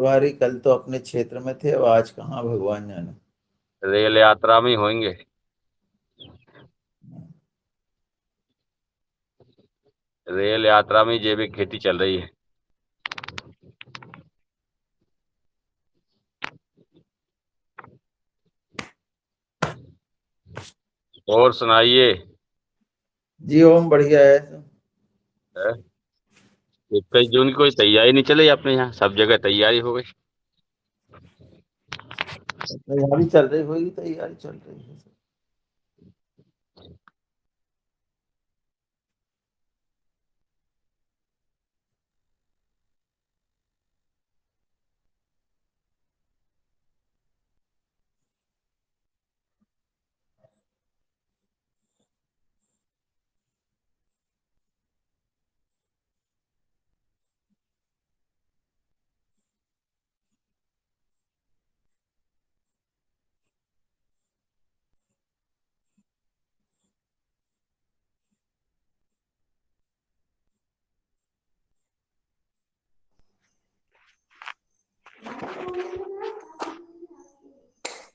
प्रभारी कल तो अपने क्षेत्र में थे, अब आज कहाँ भगवान जाने। रेल यात्रा में ही होंगे। रेल यात्रा में जैविक खेती चल रही है। और सुनाइए। जी ओम बढ़िया है। 21 जून की कोई तैयारी नहीं चली अपने यहाँ? सब जगह तैयारी हो गई। तैयारी चल रही होगी, तैयारी चल रही है।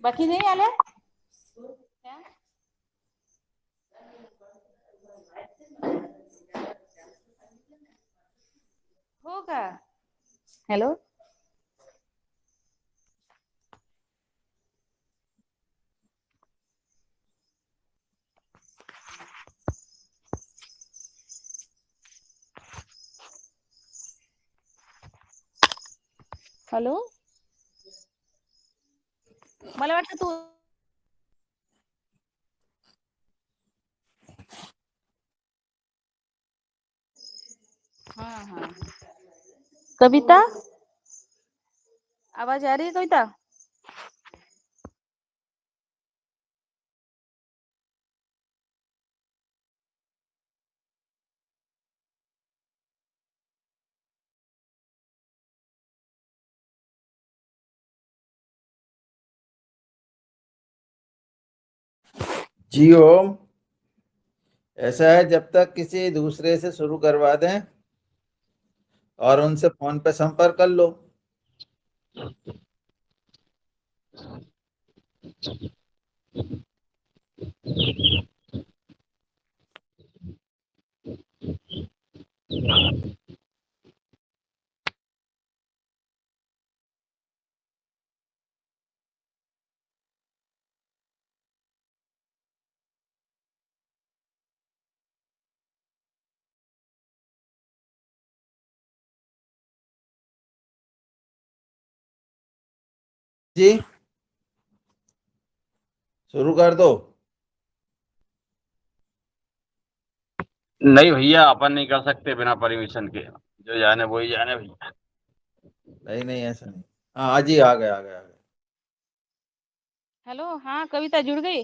बाकी नाही आल्या हो का? हॅलो हॅलो मला वाटतं तू हाँ हाँ कविता आवाज आ रही है कविता? जी ओम, ऐसा है, जब तक किसी दूसरे से शुरू करवा दें और उनसे फोन पे संपर्क कर लो। जी शुरू कर दो। नहीं भैया, अपन नहीं कर सकते बिना परमिशन के। जो जाने वही जाने भैया। नहीं नहीं, ऐसा नहीं। हाँ आज ही आ गए आ गए आ गए। हेलो हाँ कविता जुड़ गई?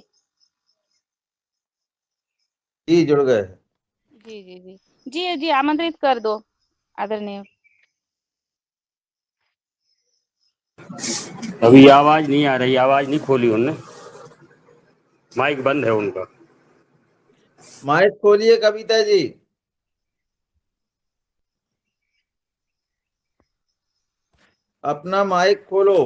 जी जुड़ गए। जी जी जी जी जी आमंत्रित कर दो आदरणीय। अभी आवाज नहीं आ रही, आवाज नहीं खोली उनने। माइक बंद है उनका। माइक खोलिए कविता जी। अपना माइक खोलो।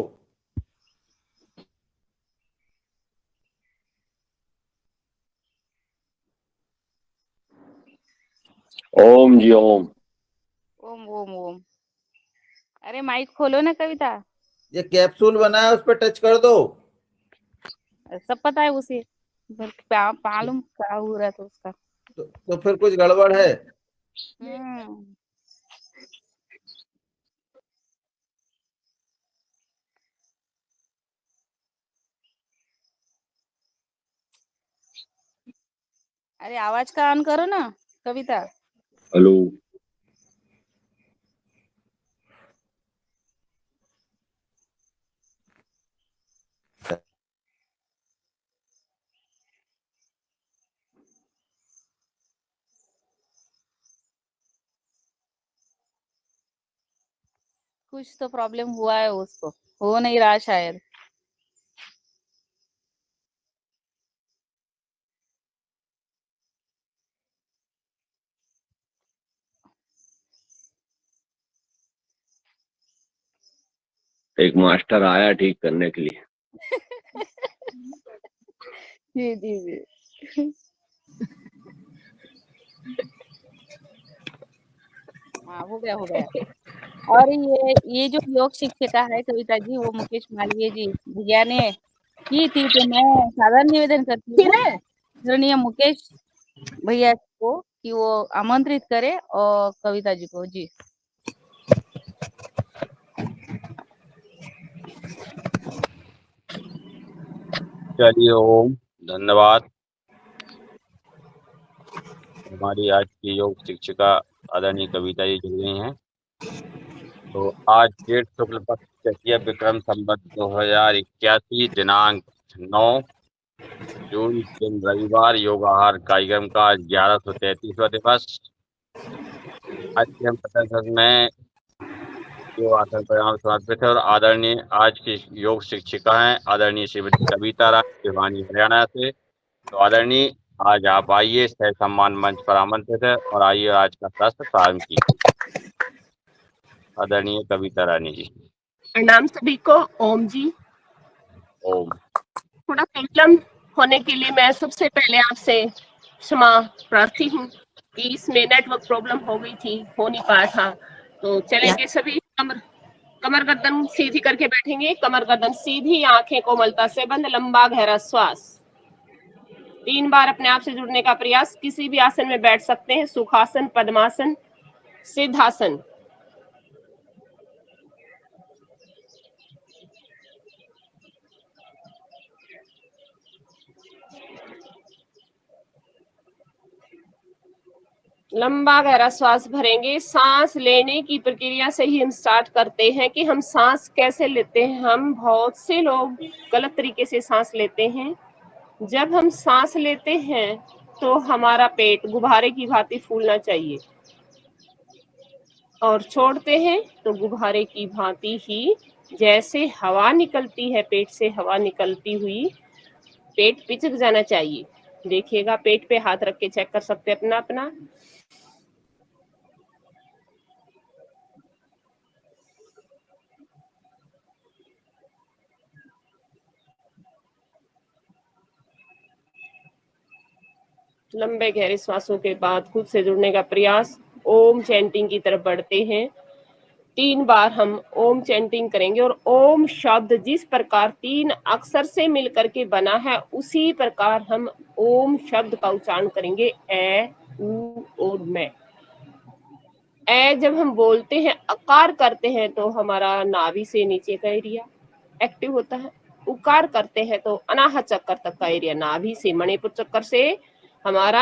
ओम जी ओम। ओम ओम ओम। अरे माइक खोलो ना कविता। ये कैप्सूल बना है, उस पर टच कर दो। सब पता है उसे, मालूम क्या हो रहा था उसका। तो फिर कुछ गड़बड़ है। हम्म। अरे आवाज का ऑन करो ना कविता। हेलो। कुछ तो प्रॉब्लम हुआ है उसको, हो नहीं रहा शायद। एक मास्टर आया ठीक करने के लिए। जी जी जी। हाँ हो गया। और ये जो योग शिक्षिका है कविता जी, वो मुकेश मालवीय जी भैया ने की थी, तो मैं सादर निवेदन करती हूँ आदरणीय मुकेश भैया को कि वो आमंत्रित करे और कविता जी को। जी चलिए, ओम। धन्यवाद। हमारी आज की योग शिक्षिका आदरणीय कविता जी जुड़ गई हैं। तो आज जेठ शुक्ल पक्ष तृतीय विक्रम संवत 2081 दिनांक 9 जून दिन रविवार योग आहार कार्यक्रम का 1133वां दिवस। आज के हम पठन में योग आसन परिणाम समर्पित है और आदरणीय आज की योग शिक्षिका हैं आदरणीय श्रीमती कविता राय भिवानी हरियाणा से। तो आदरणीय आज आप आइए, सह सम्मान मंच पर आमंत्रित है और आइए आज का सत्र प्रारंभ कीजिए। आदरणीय कविता रानी जी। प्रणाम सभी को। ओम जी। ओम। थोड़ा प्रॉब्लम होने के लिए मैं सबसे पहले आपसे क्षमा प्रार्थी हूँ कि इसमें नेटवर्क प्रॉब्लम हो गई थी, हो नहीं पाया था। तो चलेंगे सभी, कमर गर्दन सीधी करके बैठेंगे। कमर गर्दन सीधी, आंखें कोमलता से बंद, लंबा गहरा श्वास। 3 बार अपने आप से जुड़ने का प्रयास। किसी भी आसन में बैठ सकते हैं, सुखासन, पद्मासन, सिद्धासन। लंबा गहरा श्वास भरेंगे। सांस लेने की प्रक्रिया से ही हम स्टार्ट करते हैं कि हम सांस कैसे लेते हैं। हम बहुत से लोग गलत तरीके से सांस लेते हैं। जब हम सांस लेते हैं तो हमारा पेट गुब्बारे की भांति फूलना चाहिए और छोड़ते हैं तो गुब्बारे की भांति ही जैसे हवा निकलती है, पेट से हवा निकलती हुई पेट पिचक जाना चाहिए। देखिएगा, पेट पे हाथ रख के चेक कर सकते हैं अपना अपना। लंबे गहरे श्वासों के बाद खुद से जुड़ने का प्रयास। ओम चैंटिंग की तरफ बढ़ते हैं। 3 बार हम ओम चैंटिंग करेंगे और ओम शब्द जिस प्रकार 3 अक्षर से मिलकर के बना है उसी प्रकार हम ओम शब्द का उच्चारण करेंगे। ए, उ और मैं। ए जब हम बोलते हैं, अकार करते हैं तो हमारा नाभि से नीचे का एरिया एक्टिव होता है। उकार करते हैं तो अनाहत चक्कर तक का एरिया, नाभि से मणिपुर चक्कर से हमारा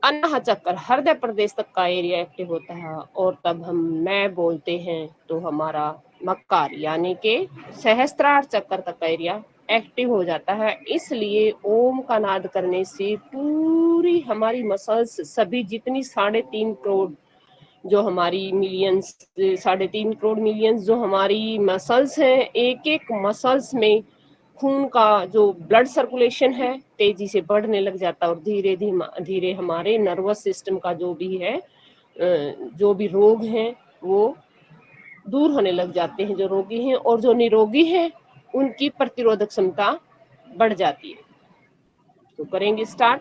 अनाहत चक्कर हृदय प्रदेश तक का एरिया एक्टिव होता है। और तब हम मैं बोलते हैं तो हमारा मक्कार यानी कि सहस्त्रार चक्कर तक का एरिया एक्टिव हो जाता है। इसलिए ओम का नाद करने से पूरी हमारी मसल्स, सभी जितनी 3.5 करोड़ जो हमारी मिलियंस, 3.5 करोड़ मिलियंस जो हमारी मसल्स हैं, एक एक मसल्स में खून का जो ब्लड सर्कुलेशन है तेजी से बढ़ने लग जाता है और धीरे धीरे हमारे नर्वस सिस्टम का जो भी है, जो भी रोग हैं वो दूर होने लग जाते हैं जो रोगी हैं, और जो निरोगी हैं उनकी प्रतिरोधक क्षमता बढ़ जाती है। तो करेंगे स्टार्ट।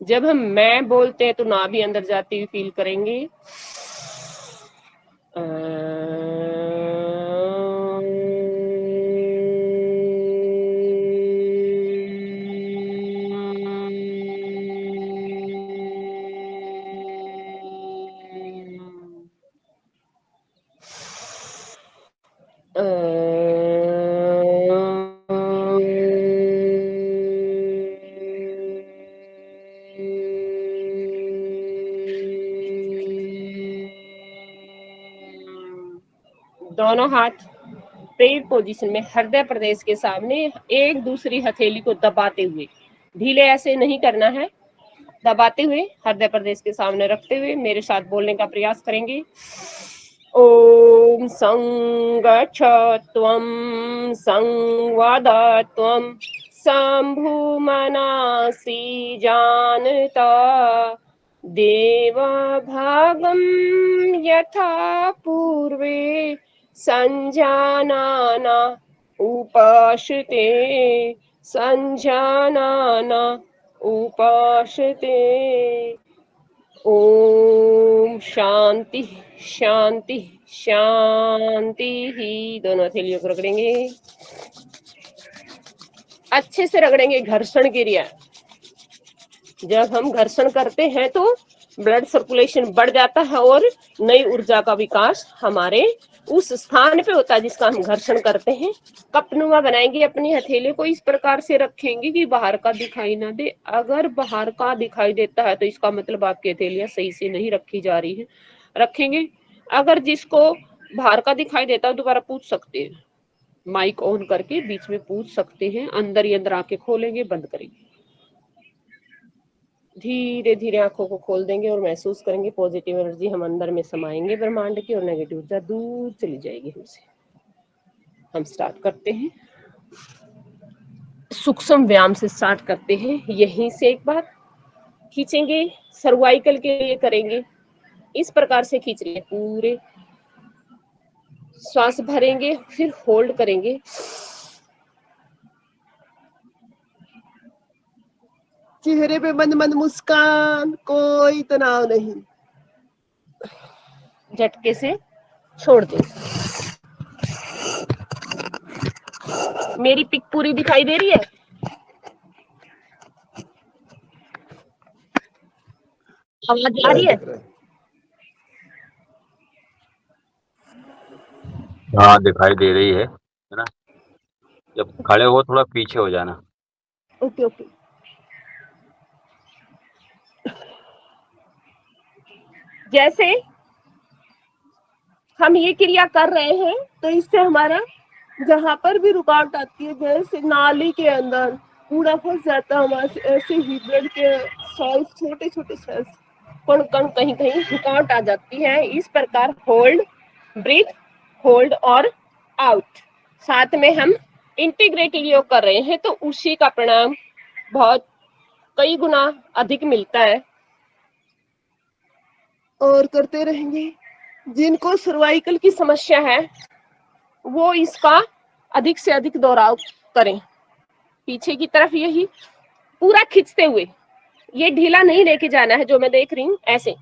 जब हम मैं बोलते हैं तो नाभि अंदर जाती हुई फील करेंगे। दोनों हाथ प्रेयर पोजीशन में हृदय प्रदेश के सामने एक दूसरी हथेली को दबाते हुए, ढीले ऐसे नहीं करना है, दबाते हुए हृदय प्रदेश के सामने रखते हुए मेरे साथ बोलने का प्रयास करेंगे। ॐ संगच्छत्वं संवदत्वं शम्भुमनासि जानता देवभागं यथा पूर्वे सञ्जानाना उपाश्रिते सञ्जानाना उपाश्रिते। ओम शांति शांति शांति ही। दोनों हथेलियों को रगड़ेंगे, अच्छे से रगड़ेंगे। घर्षण क्रिया, जब हम घर्षण करते हैं तो ब्लड सर्कुलेशन बढ़ जाता है और नई ऊर्जा का विकास हमारे उस स्थान पे होता है जिसका हम घर्षण करते हैं। कपनुमा बनाएंगे, अपनी हथेली को इस प्रकार से रखेंगे कि बाहर का दिखाई ना दे। अगर बाहर का दिखाई देता है तो इसका मतलब आपकी हथेलियां सही से नहीं रखी जा रही है। रखेंगे। अगर जिसको बाहर का दिखाई देता है दोबारा पूछ सकते हैं, माइक ऑन करके बीच में पूछ सकते हैं। अंदर ही अंदर आके खोलेंगे, बंद करेंगे। धीरे धीरे आंखों को खोल देंगे और महसूस करेंगे पॉजिटिव एनर्जी हम अंदर में समाएंगे ब्रह्मांड की, और नेगेटिव ऊर्जा दूर चली जाएगी हमसे। हम स्टार्ट करते हैं, सूक्ष्म व्यायाम से स्टार्ट करते हैं। यहीं से एक बार खींचेंगे, सर्वाइकल के लिए करेंगे। इस प्रकार से खींच रहे हैं, पूरे श्वास भरेंगे, फिर होल्ड करेंगे। चेहरे पे मंद मंद मुस्कान, कोई तनाव नहीं। झटके से छोड़ दो। मेरी पिक पूरी दिखाई दे रही है? आवाज आ रही है? दिख रहा है। हाँ दिखाई दे रही है ना। जब खड़े हो थोड़ा पीछे हो जाना। Okay okay. जैसे हम ये क्रिया कर रहे हैं तो इससे हमारा जहां पर भी रुकावट आती है, जैसे नाली के अंदर पूरा फंस जाता है हमारे, ऐसे ही ब्लड के सेल्स, छोटे छोटे सेल्स, कण कण कहीं कहीं रुकावट आ जाती है। इस प्रकार होल्ड, ब्रीथ, होल्ड और आउट, साथ में हम इंटीग्रेटेड योग कर रहे हैं तो उसी का परिणाम बहुत कई गुना अधिक मिलता है। और करते रहेंगे। जिनको सर्वाइकल की समस्या है वो इसका अधिक से अधिक दोहराव करें। पीछे की तरफ यही पूरा खींचते हुए, ये ढीला नहीं लेके जाना है जो मैं देख रही हूँ, ऐसे।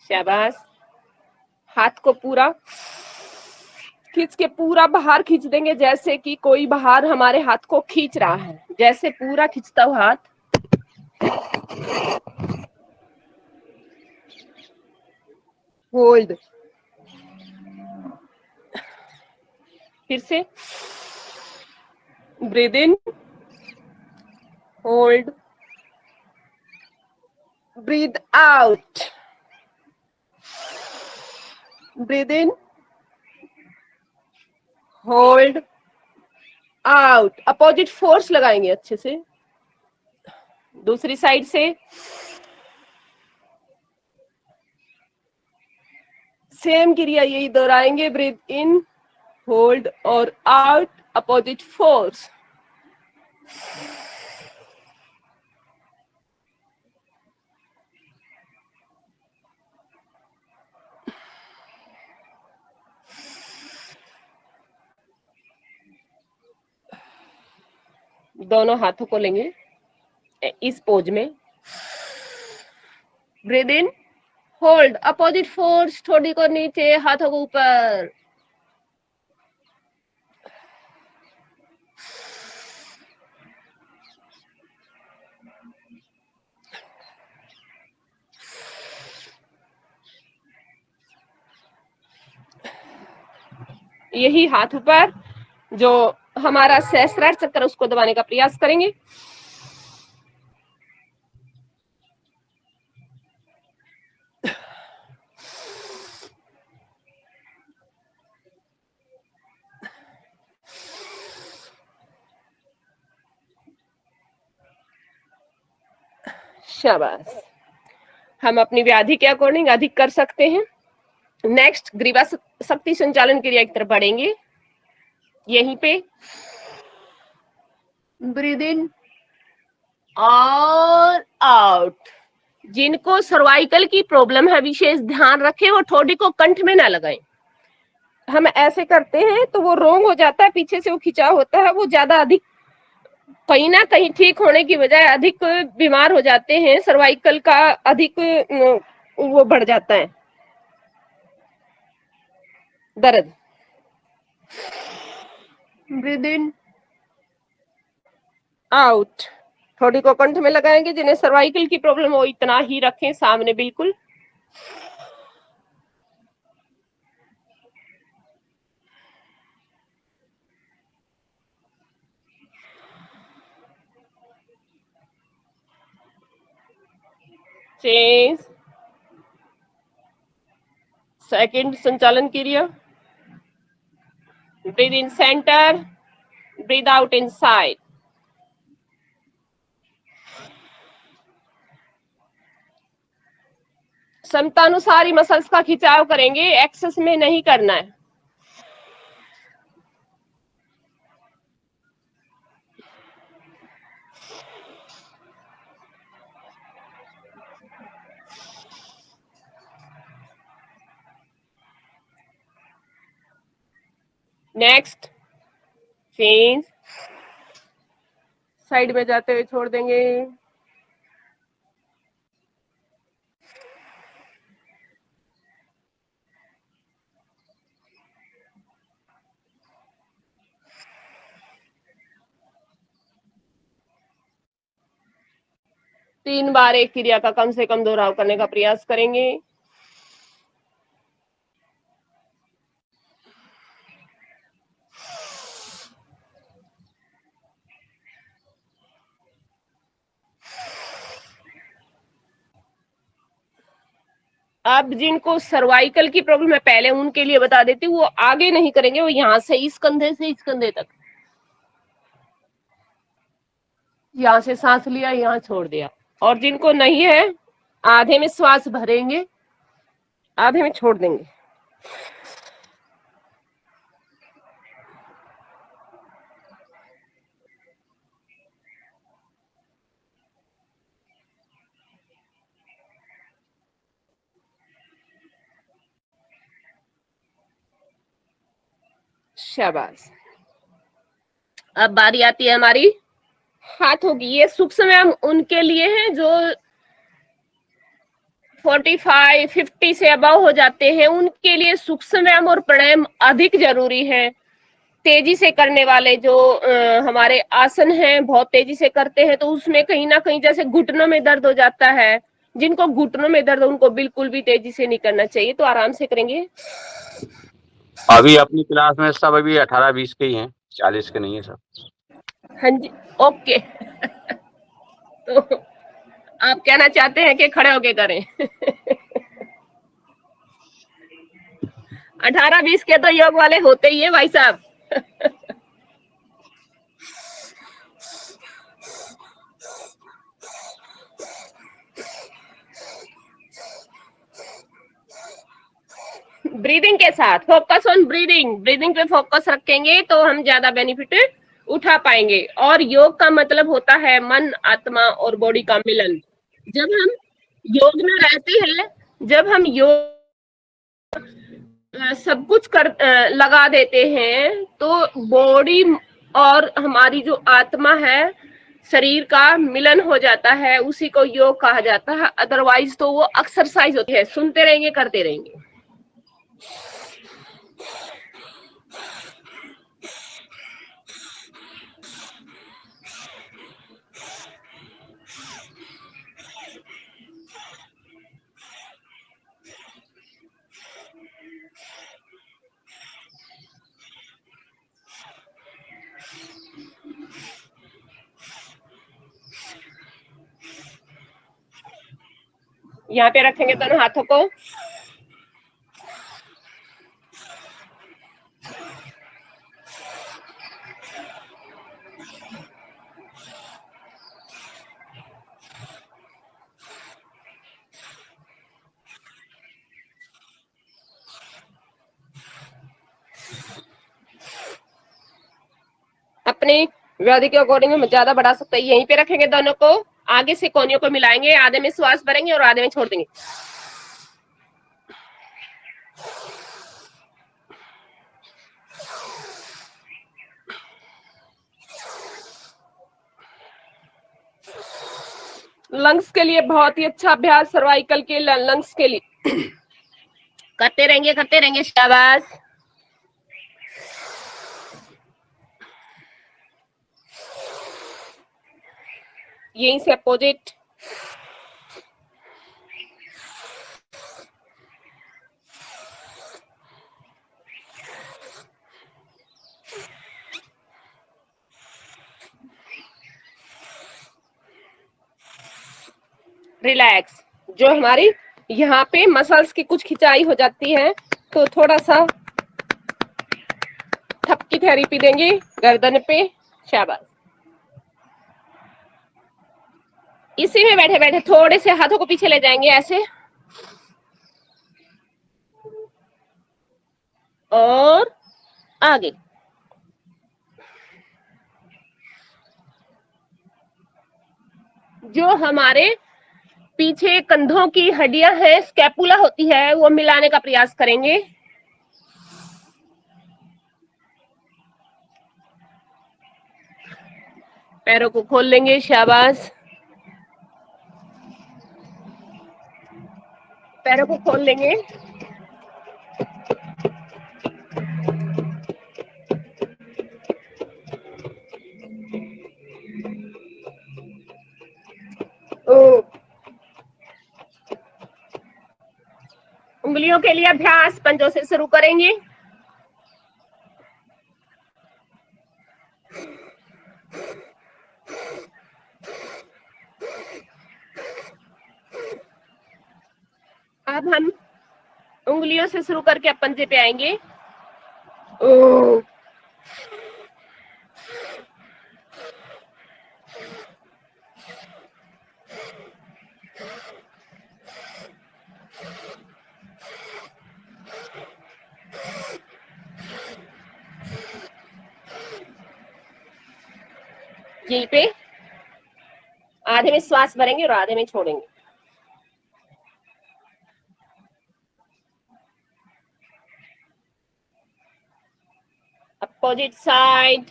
शाबाश। हाथ को पूरा खींच के पूरा बाहर खींच देंगे, जैसे कि कोई बाहर हमारे हाथ को खींच रहा है, जैसे पूरा खींचता हुआ हाथ। होल्ड, फिर से ब्रीथ इन, होल्ड, ब्रीथ आउट, ब्रीथ इन, होल्ड, आउट। अपोजिट फोर्स लगाएंगे अच्छे से। दूसरी साइड से सेम क्रिया यही दोहराएंगे। ब्रीथ इन, होल्ड और आउट, अपोजिट फोर्स। दोनों हाथों को लेंगे इस पोज में। ब्रीथ इन, होल्ड, अपोजिट फोर्स, ठोड़ी को नीचे, हाथों को ऊपर। यही हाथ ऊपर, जो हमारा सहस्त्रार चक्र, उसको दबाने का प्रयास करेंगे। शाबाश। हम अपनी व्याधि के अकॉर्डिंग अधिक कर सकते हैं। नेक्स्ट ग्रीवा शक्ति संचालन क्रिया की तरफ बढ़ेंगे। यहीं पे ब्रीद इन और आउट। जिनको सर्वाइकल की प्रॉब्लम है विशेष ध्यान रखें, वो ठोड़ी को कंठ में ना लगाएं। हम ऐसे करते हैं तो वो रोंग हो जाता है, पीछे से वो खिंचाव होता है, वो ज्यादा अधिक कहीं ना कहीं ठीक होने की बजाय अधिक बीमार हो जाते हैं। सर्वाइकल का अधिक वो बढ़ जाता है दर्द। Breathe in out. थोड़ी को कंठ में लगाएंगे। जिन्हें सर्वाइकल की प्रॉब्लम हो इतना ही रखें सामने बिल्कुल। चेंज सेकंड संचालन क्रिया। Breathe in centre, breathe out inside. क्षमतानुसार ही मसल्स का खिंचाव करेंगे, एक्सेस में नहीं करना है। Next change. साइड में जाते हुए छोड़ देंगे। तीन बार एक क्रिया का कम से कम दोहराव करने का प्रयास करेंगे। अब जिनको सर्वाइकल की प्रॉब्लम है पहले उनके लिए बता देती हूँ, वो आगे नहीं करेंगे, वो यहाँ से इस कंधे से इस कंधे तक, यहाँ से सांस लिया यहाँ छोड़ दिया। और जिनको नहीं है आधे में श्वास भरेंगे, आधे में छोड़ देंगे। शाबाश। अब बारी आती है हमारी हाथों की। ये सूक्ष्म व्यायाम उनके लिए है जो 45, 50 से अबव हो जाते हैं, उनके लिए सूक्ष्म व्यायाम और प्राणायाम अधिक जरूरी है। तेजी से करने वाले जो हमारे आसन हैं बहुत तेजी से करते हैं तो उसमें कहीं ना कहीं जैसे घुटनों में दर्द हो जाता है। जिनको घुटनों में दर्द उनको बिल्कुल भी तेजी से नहीं करना चाहिए, तो आराम से करेंगे। अभी अपनी क्लास में सब अभी 18-20 के ही हैं, 40 के नहीं है सब। हाँ जी, ओके। तो आप कहना चाहते हैं कि खड़े होके करें। 18-20 के तो योग वाले होते ही है भाई साहब। ब्रीदिंग के साथ फोकस ऑन ब्रीदिंग, ब्रीदिंग पे फोकस रखेंगे तो हम ज्यादा बेनिफिट उठा पाएंगे। और योग का मतलब होता है मन, आत्मा और बॉडी का मिलन। जब हम योग में रहते हैं, जब हम योग सब कुछ कर लगा देते हैं तो बॉडी और हमारी जो आत्मा है शरीर का मिलन हो जाता है, उसी को योग कहा जाता है। अदरवाइज तो वो एक्सरसाइज होती है, सुनते रहेंगे करते रहेंगे। यहाँ पे रखेंगे दोनों हाथों को। अपने व्याधि के अकॉर्डिंग में ज्यादा बढ़ा सकते हैं। यहीं पे रखेंगे दोनों को, आगे से कोनियों को मिलाएंगे, आधे में श्वास भरेंगे और आधे में छोड़ देंगे। लंग्स के लिए बहुत ही अच्छा अभ्यास, सर्वाइकल के लंग्स के लिए करते रहेंगे। शाबाश। यहीं से अपोजिट। रिलैक्स। जो हमारी यहाँ पे मसल्स की कुछ खिंचाई हो जाती है तो थोड़ा सा थपकी थेरेपी देंगे गर्दन पे। शाबाश। इसी में बैठे बैठे थोड़े से हाथों को पीछे ले जाएंगे ऐसे, और आगे। जो हमारे पीछे कंधों की हड्डियां हैं, स्कैपुला होती है, वो मिलाने का प्रयास करेंगे। पैरों को खोल लेंगे। शाबाश। पैरों को खोल लेंगे। उंगलियों के लिए अभ्यास पंजों से शुरू करेंगे। अब हम उंगलियों से शुरू करके अब पंजे पे आएंगे। यहीं पे आधे में श्वास भरेंगे और आधे में छोड़ेंगे। Opposite side.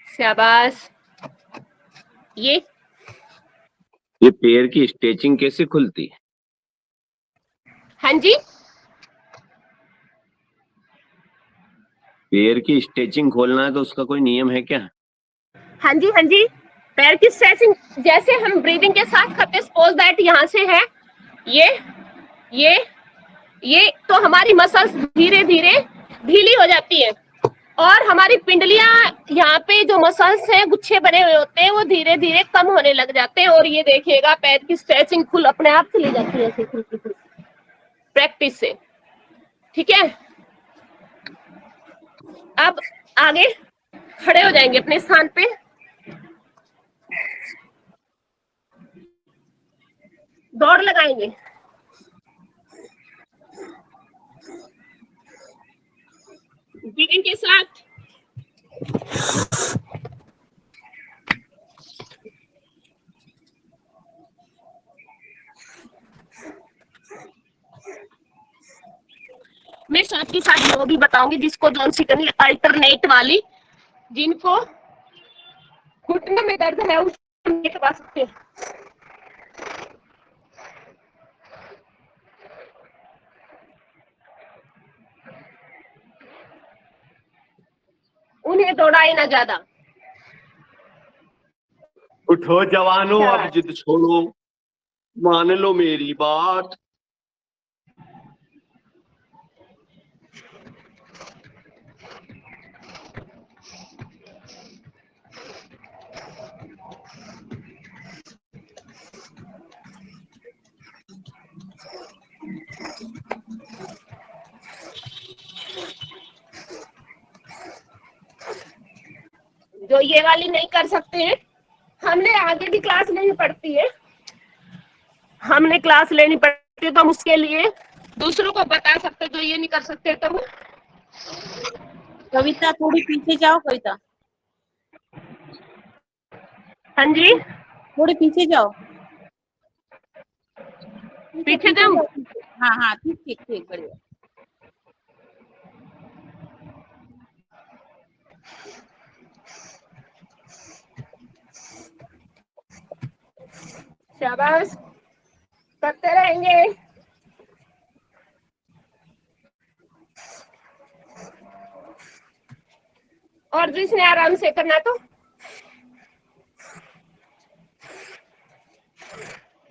शाबाश। ये पैर की स्ट्रेचिंग कैसे खुलती है? हाँ जी, पैर की स्ट्रेचिंग खोलना है तो उसका कोई नियम है क्या? हाँ जी, हाँ जी। पैर की स्ट्रेचिंग जैसे हम ब्रीदिंग के साथ करते, सपोज दैट यहाँ से है ये तो हमारी मसल्स धीरे धीरे ढीली हो जाती है और हमारी पिंडलियां, यहाँ पे जो मसल्स हैं गुच्छे बने हुए होते हैं, वो धीरे धीरे कम होने लग जाते हैं। और ये देखिएगा पैर की स्ट्रेचिंग खुल अपने आप चली जाती है ऐसे प्रैक्टिस से। ठीक है, अब आगे खड़े हो जाएंगे अपने स्थान पे। दौड़ लगाएंगे। ब्रीदिंग के साथ मैं साथ ही साथ वो भी बताऊंगी जिसको जॉन सी करनी अल्टरनेट वाली, जिनको घुटने में दर्द है उस करवा सकते हैं। उन्हें दौड़ाए ना ज्यादा। उठो जवानों, अब जिद छोड़ो, मान लो मेरी बात। जो ये वाली नहीं कर सकते हैं, हमने आगे भी क्लास नहीं पढ़ती है, हमने क्लास लेनी पड़ती है तो हम उसके लिए दूसरों को बता सकते, तो ये नहीं कर सकते तो कविता थोड़ी पीछे जाओ कविता, हाँ जी थोड़ी पीछे जाओ, पीछे जाऊं? जाओ पीछे। हाँ हाँ ठीक ठीक ठीक बढ़िया। शाबाश, करते रहेंगे। और जिसने आराम से करना तो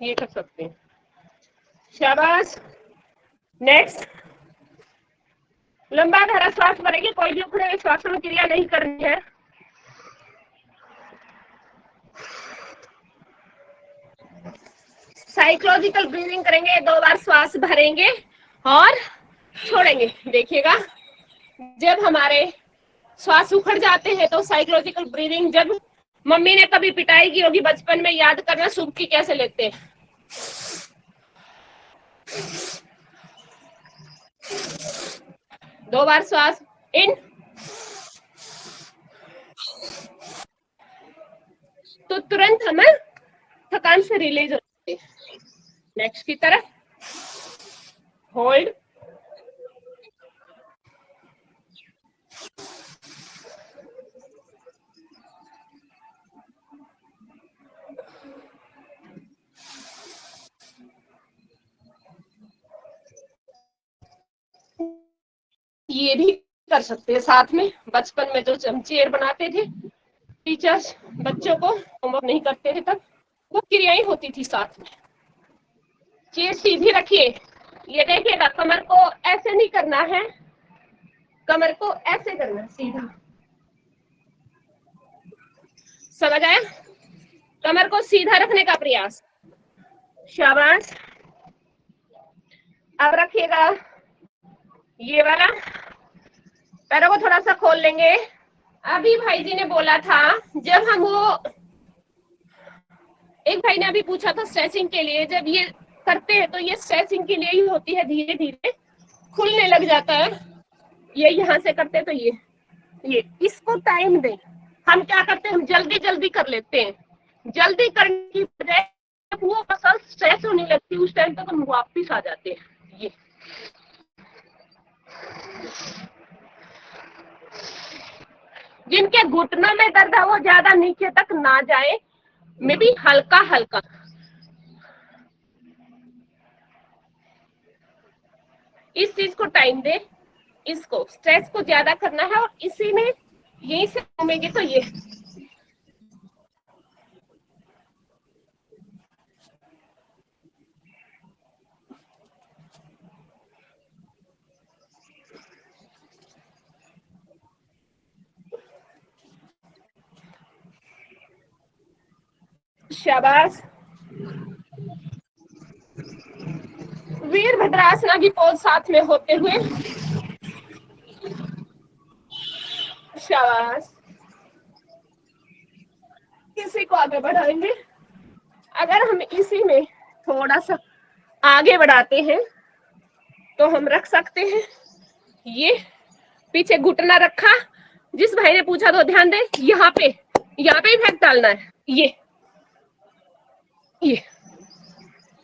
ये कर सकते हैं। शाबाश। नेक्स्ट, लंबा गहरा श्वास भरेंगे, कोई भी उखड़े हुए श्वासों में क्रिया नहीं करनी है। साइकोलॉजिकल ब्रीदिंग करेंगे, 2 बार श्वास भरेंगे और छोड़ेंगे। देखिएगा जब हमारे श्वास उखड़ जाते हैं तो साइकोलॉजिकल ब्रीदिंग, जब मम्मी ने कभी पिटाई की होगी बचपन में, याद करना सुबकी कैसे लेते हैं। 2 बार श्वास इन, तो तुरंत हमें थकान से रिलीज होती है। नेक्स्ट की तरफ होल्ड, ये भी कर सकते हैं साथ में। बचपन में जो हम चेयर बनाते थे, टीचर्स बच्चों को होमवर्क नहीं करते थे तब, वो क्रियाएं होती थी साथ में। चेयर सीधी रखिए, ये देखिएगा कमर को ऐसे नहीं करना है, कमर को ऐसे करना है सीधा। समझ आया? कमर को सीधा रखने का प्रयास। शाबाश। अब रखिएगा ये वाला, पैरों को थोड़ा सा खोल लेंगे। अभी भाई जी ने बोला था, जब हम वो, एक भाई ने अभी पूछा था स्ट्रेचिंग के लिए, जब ये करते हैं तो ये स्ट्रेचिंग के लिए ही होती है, धीरे धीरे खुलने लग जाता है। ये यहाँ से करते हैं तो ये इसको टाइम दें। हम क्या करते हैं, हम जल्दी जल्दी कर लेते हैं, जल्दी करने की बजाय वो मसल स्ट्रेच होने लगती है, उस टाइम तक हम वापिस आ जाते हैं। ये जिनके घुटनों में दर्द है वो ज्यादा नीचे तक ना जाए, मे बी हल्का हल्का। इस चीज को टाइम दे, इसको स्ट्रेच को ज्यादा करना है और इसी में यहीं से घूमेंगे तो ये शाबाश। वीरभद्रासना की पोज साथ में होते हुए, शाबाश। इसी को आगे बढ़ाएंगे। अगर हम इसी में थोड़ा सा आगे बढ़ाते हैं तो हम रख सकते हैं ये पीछे घुटना रखा। जिस भाई ने पूछा तो ध्यान दे, यहाँ पे इफेक्ट डालना है, ये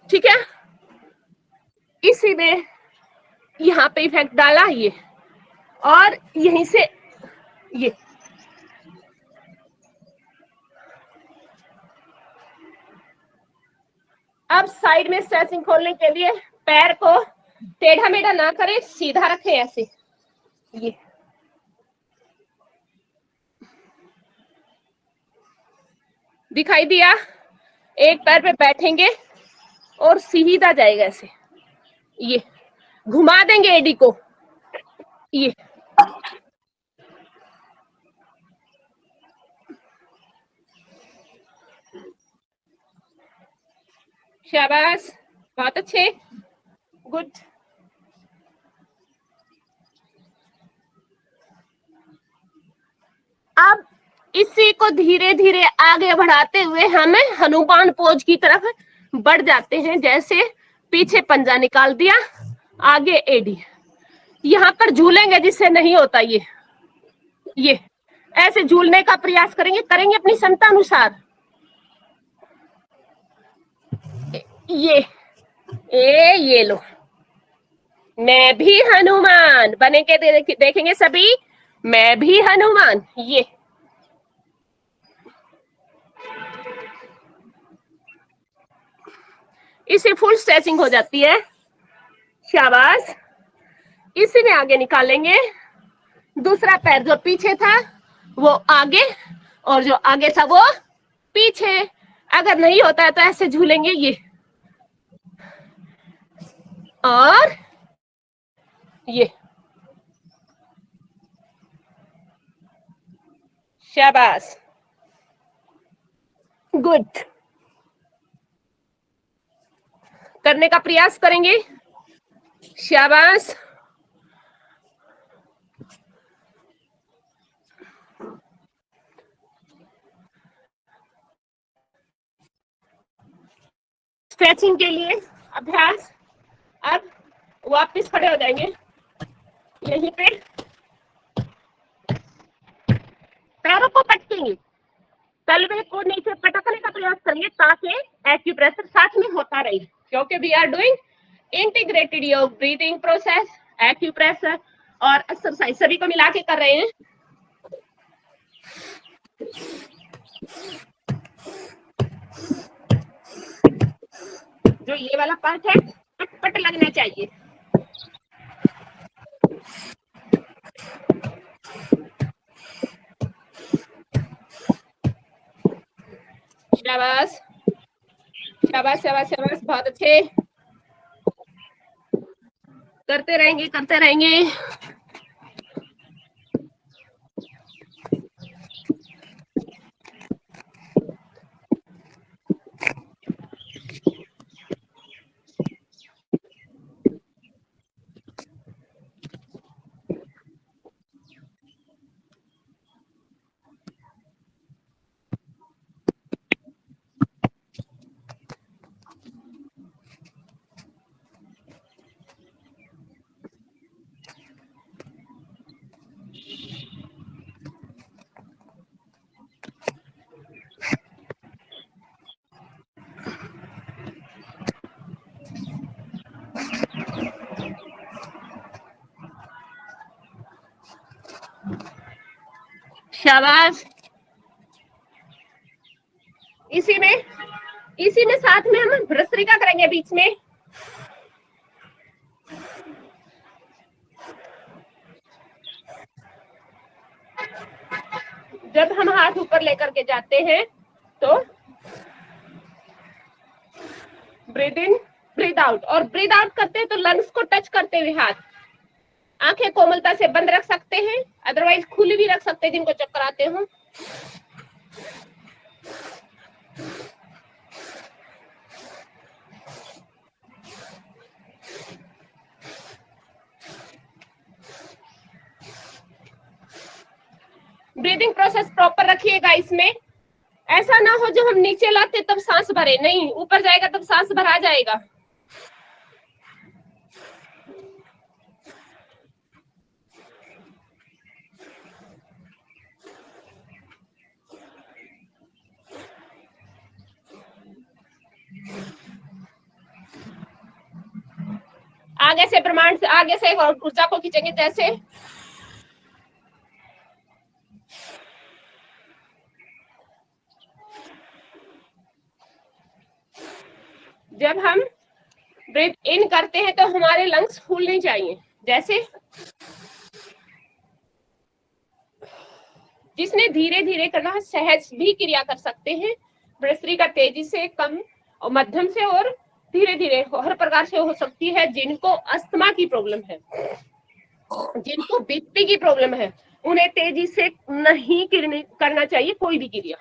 ठीक है। इसी में यहाँ पे इफेक्ट डाला ये, और यहीं से ये। अब साइड में स्ट्रेचिंग खोलने के लिए पैर को टेढ़ा मेढ़ा ना करें, सीधा रखें ऐसे। ये दिखाई दिया? एक पैर पे बैठेंगे और सीधा जाएगा ऐसे, ये घुमा देंगे एडी को, ये शाबाश, बहुत अच्छे, गुड। अब इसी को धीरे धीरे आगे बढ़ाते हुए हमें हनुमान पोज की तरफ बढ़ जाते हैं। जैसे पीछे पंजा निकाल दिया, आगे एडी, यहाँ पर झूलेंगे जिससे नहीं होता। ये ऐसे झूलने का प्रयास करेंगे अपनी क्षमता अनुसार। ये लो, मैं भी हनुमान बने के देखेंगे सभी, मैं भी हनुमान। ये इससे फुल स्ट्रेचिंग हो जाती है। शाबाश। इसी में आगे निकालेंगे, दूसरा पैर जो पीछे था वो आगे, और जो आगे था वो पीछे। अगर नहीं होता है तो ऐसे झूलेंगे ये, और ये। शाबाश, गुड। करने का प्रयास करेंगे। शाबाश। स्ट्रेचिंग के लिए अभ्यास। अब वापस खड़े हो जाएंगे, यहीं पे पैरों को पटकेंगे, तलवे को नीचे पटकने का प्रयास करेंगे ताकि एक्यूप्रेशर साथ में होता रहे, क्योंकि वी आर डूइंग इंटीग्रेटेड योग, ब्रीथिंग प्रोसेस, एक्यूप्रेशर और एक्सरसाइज सभी को मिला के कर रहे हैं। जो ये वाला पार्ट है पट लगना चाहिए। शाबाश शाबाश शाबाश शाबाश, बहुत अच्छे। करते रहेंगे। शाबाश। इसी में साथ में हम भ्रस्त्रिका करेंगे बीच में। जब हम हाथ ऊपर लेकर के जाते हैं तो ब्रीथ इन ब्रीथ आउट, और ब्रीथ आउट करते हैं तो लंग्स को टच करते हुए हाथ, आंखें कोमलता से बंद रख सकते हैं, अदरवाइज खुली भी रख सकते हैं जिनको चक्कर आते हो। ब्रीदिंग प्रोसेस प्रॉपर रखिएगा इसमें। ऐसा ना हो जो हम नीचे लाते तब सांस भरे, नहीं, ऊपर जाएगा तब सांस भरा जाएगा। आगे से ब्रह्मांड से आगे से ऊर्जा को खींचेंगे जैसे। जब हम ब्रीथ इन करते हैं तो हमारे लंग्स फूलने चाहिए, जैसे जिसने धीरे धीरे करना है सहज भी क्रिया कर सकते हैं। भ्रस्त्रिका तेजी से, कम और मध्यम से और धीरे धीरे हर प्रकार से हो सकती है। जिनको अस्थमा की प्रॉब्लम है, जिनको बीपी की प्रॉब्लम है, उन्हें तेजी से नहीं करना चाहिए कोई भी क्रिया,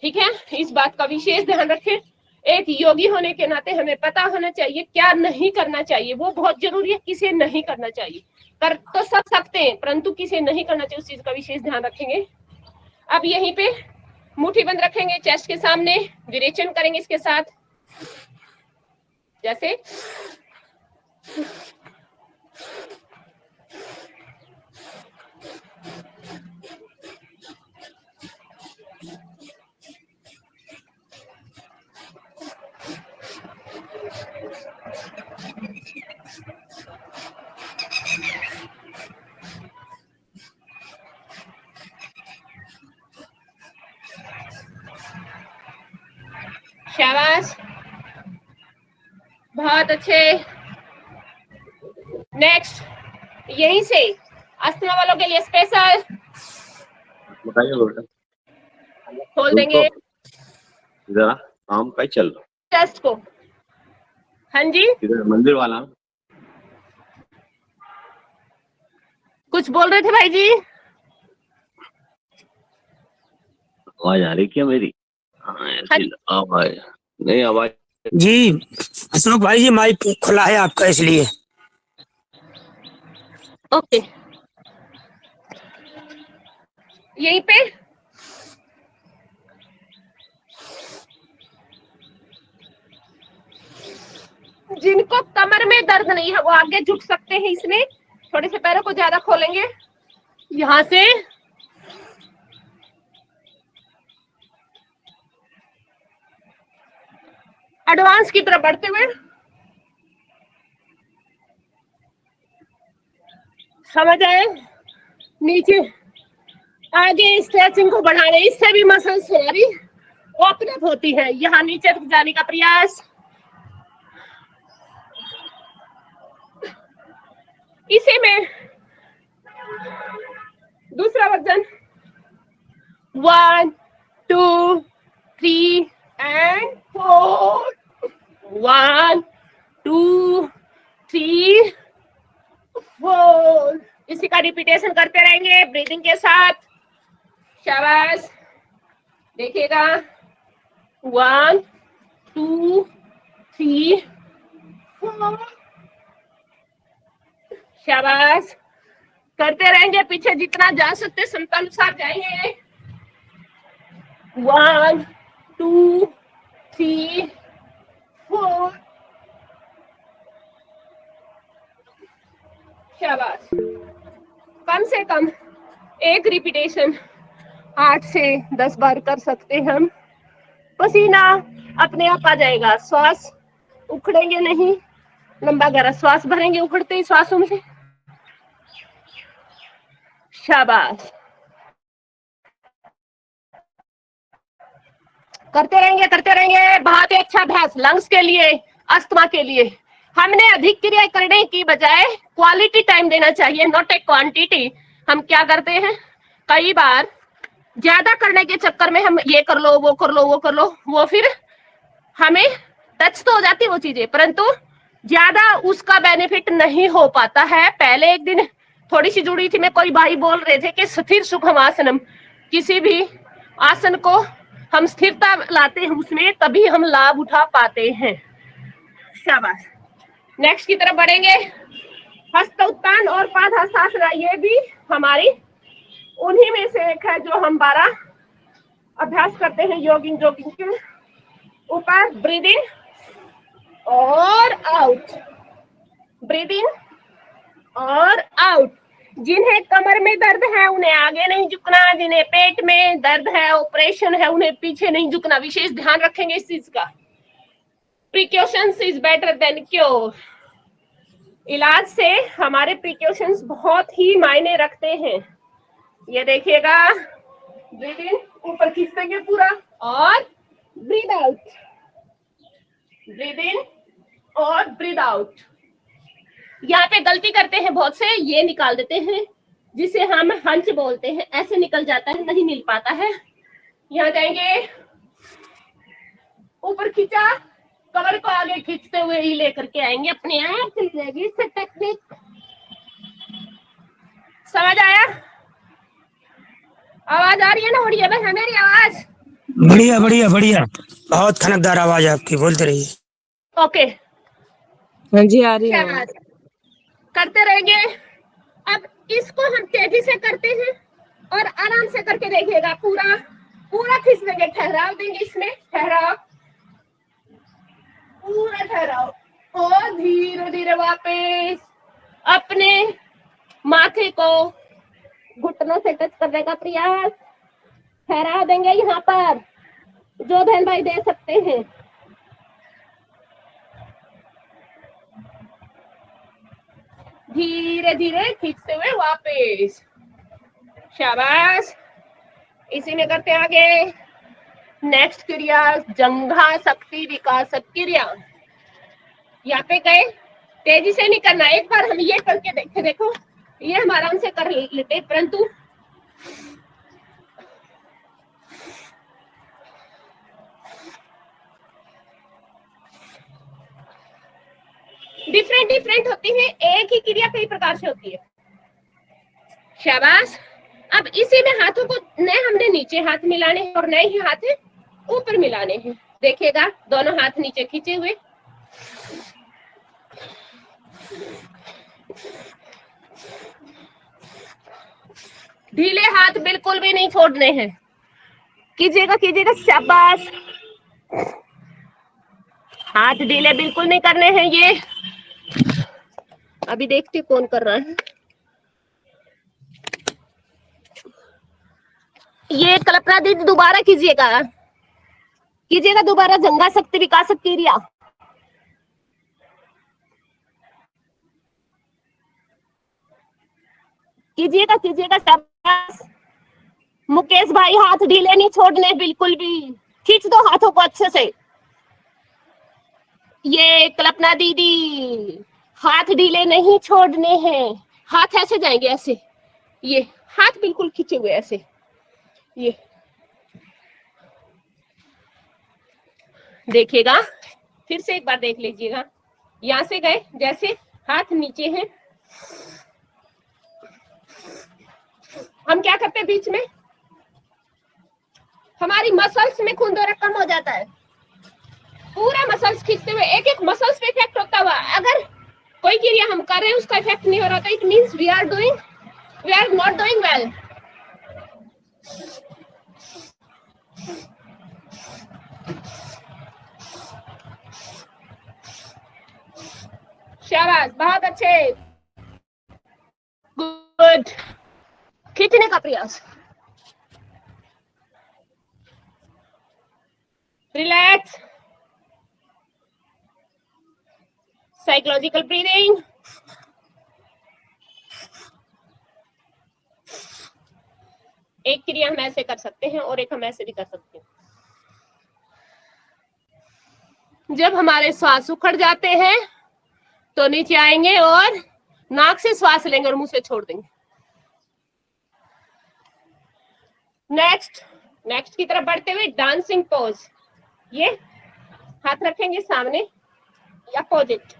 ठीक है। इस बात का विशेष ध्यान रखें। एक योगी होने के नाते हमें पता होना चाहिए क्या नहीं करना चाहिए, वो बहुत जरूरी है। किसे नहीं करना चाहिए, कर तो सब सकते हैं परंतु किसे नहीं करना चाहिए उस चीज का विशेष ध्यान रखेंगे। अब यहीं पे मुट्ठी बंद रखेंगे चेस्ट के सामने, विरेचन करेंगे इसके साथ। जैसे शाबाश, बहुत अच्छे। नेक्स्ट, यहीं से अस्थमा वालों के लिए स्पेशल बताइए बेटा, खोल देंगे जरा काम का चल रहा टेस्ट को। हाँ जी, इधर मंदिर वाला कुछ बोल रहे थे भाई जी? आवाज आ रही क्या मेरी? हाँ, ऐसी आवाज नहीं, आवाज जी अशोक भाई जी माइक खुला है आपका इसलिए। ओके, यहीं पे जिनको कमर में दर्द नहीं है वो आगे झुक सकते हैं। इसमें थोड़े से पैरों को ज्यादा खोलेंगे, यहाँ से एडवांस की तरफ बढ़ते हुए समझ आए, नीचे आगे स्ट्रेचिंग को बढ़ा रहे, इससे भी मसल्स हमारी ओपन अप होती है। यहाँ नीचे तक जाने का प्रयास, इसी में दूसरा वर्जन 1 2 3 and 4 1 2 3 4 इसी का रिपीटेशन करते रहेंगे ब्रीदिंग के साथ। शाबाश, देखिएगा 1 2 3 4 शाबाश, करते रहेंगे, पीछे जितना जा सकते क्षमता अनुसार जाएंगे। 1 2 3 4 शाबाश, कम से कम एक रिपीटेशन 8 से 10 बार कर सकते हैं हम। पसीना अपने आप आ जाएगा, श्वास उखड़ेंगे नहीं, लंबा गहरा श्वास भरेंगे उखड़ते ही श्वासों में से। शाबाश, करते रहेंगे, बहुत ही अच्छा अभ्यास लंग्स के लिए, अस्थमा के लिए। हमने अधिक क्रिया करने की बजाय क्वालिटी टाइम देना चाहिए, नॉट ए क्वांटिटी। हम क्या करते हैं, कई बार ज्यादा करने के चक्कर में हम ये कर लो वो कर लो वो कर लो, वो फिर हमें टच तो हो जाती है वो चीजें, परंतु ज्यादा उसका बेनिफिट नहीं हो पाता है। पहले एक दिन थोड़ी सी जुड़ी थी मैं, कोई भाई बोल रहे थे कि स्थिर सुखम आसनम, किसी भी आसन को हम स्थिरता लाते हैं उसमें, तभी हम लाभ उठा पाते हैं। शाबाश, नेक्स्ट की तरफ बढ़ेंगे। हस्त उत्तान और पाद हस्तासना, ये भी हमारी उन्हीं में से एक है जो हम 12 अभ्यास करते हैं जोगिंग के ऊपर। ब्रीद इन और आउट, ब्रीद इन और आउट। जिन्हें कमर में दर्द है उन्हें आगे नहीं झुकना, जिन्हें पेट में दर्द है, ऑपरेशन है, उन्हें पीछे नहीं झुकना। विशेष ध्यान रखेंगे इस चीज का। Precautions is better than cure. इलाज से हमारे प्रिकॉशंस बहुत ही मायने रखते हैं। ये देखिएगा, ब्रीद इन, ऊपर खींचेंगे पूरा, और ब्रीद आउट, ब्रीद इन और ब्रीद आउट। यहाँ पे गलती करते हैं बहुत से, ये निकाल देते हैं जिसे हम हंच बोलते हैं, ऐसे निकल जाता है, नहीं मिल पाता है। यहाँ जाएंगे, ऊपर खींचा, कमर को आगे खींचते हुए ही लेकर के आएंगे, अपने आप चली जाएगी। इससे टेक्निक समझ आया? आवाज आ रही है ना, बढ़िया है मेरी आवाज? बढ़िया बढ़िया बढ़िया, बहुत खनकदार आवाज है आपकी, बोलते रहिए। ओके, हाँ जी आ रही है। करते रहेंगे। अब इसको हम तेजी से करते हैं और आराम से करके देखिएगा, पूरा पूरा खींच देंगे, ठहराव देंगे, इसमें ठहराव, पूरा ठहराओ और धीरे धीरे वापस अपने माथे को घुटनों से टच करने का प्रयास। ठहरा देंगे यहाँ पर, जो बहन भाई दे सकते हैं। धीरे धीरे खींचते हुए वापस, शाबाश। इसी में करते आगे। नेक्स्ट क्रिया जंघा शक्ति विकास क्रिया। यहाँ पे गए, तेजी से नहीं करना। एक बार हम ये करके देखे, देखो ये हम आराम से कर लेते, परंतु डिफरेंट होती है। एक ही क्रिया कई प्रकार से होती है। शाबाश। अब इसी में हाथों को नए हमने नीचे हाथ मिलाने हैं और नए ही हाथ ऊपर मिलाने हैं। देखिएगा, दोनों हाथ नीचे खींचे हुए, ढीले हाथ बिल्कुल भी नहीं छोड़ने हैं। कीजिएगा कीजिएगा, शाबाश। हाथ ढीले बिल्कुल नहीं करने हैं। ये अभी देखते कौन कर रहा है। ये कल्पना दीदी दोबारा कीजिएगा, कीजिएगा दोबारा जंघा शक्ति विकास क्रिया। कीजिएगा कीजिएगा, शाबाश। मुकेश भाई हाथ ढीले नहीं छोड़ने बिल्कुल भी, खींच दो हाथों को अच्छे से। ये कल्पना दीदी हाथ ढीले नहीं छोड़ने हैं, हाथ ऐसे जाएंगे, ऐसे। ये हाथ बिल्कुल खींचे हुए ऐसे। ये देखिएगा, फिर से एक बार देख लीजिएगा। यहां से गए, जैसे हाथ नीचे हैं, हम क्या करते हैं, बीच में हमारी मसल्स में खून दौरा कम हो जाता है। पूरा मसल्स खींचते हुए, एक एक मसल्स पे इफेक्ट होता हुआ। अगर कोई क्रिया हम कर रहे हैं उसका इफेक्ट नहीं हो रहा, तो it means we are not doing well. शाबाश, बहुत अच्छे, गुड। खींचने का प्रयास, रिलैक्स, साइकोलॉजिकल ब्रीदिंग। एक क्रिया हम ऐसे कर सकते हैं और एक हम ऐसे भी कर सकते हैं। जब हमारे श्वास उखड़ जाते हैं तो नीचे आएंगे और नाक से श्वास लेंगे और मुंह से छोड़ देंगे। नेक्स्ट की तरफ बढ़ते हुए डांसिंग पोज। ये हाथ रखेंगे सामने या अपोजिट,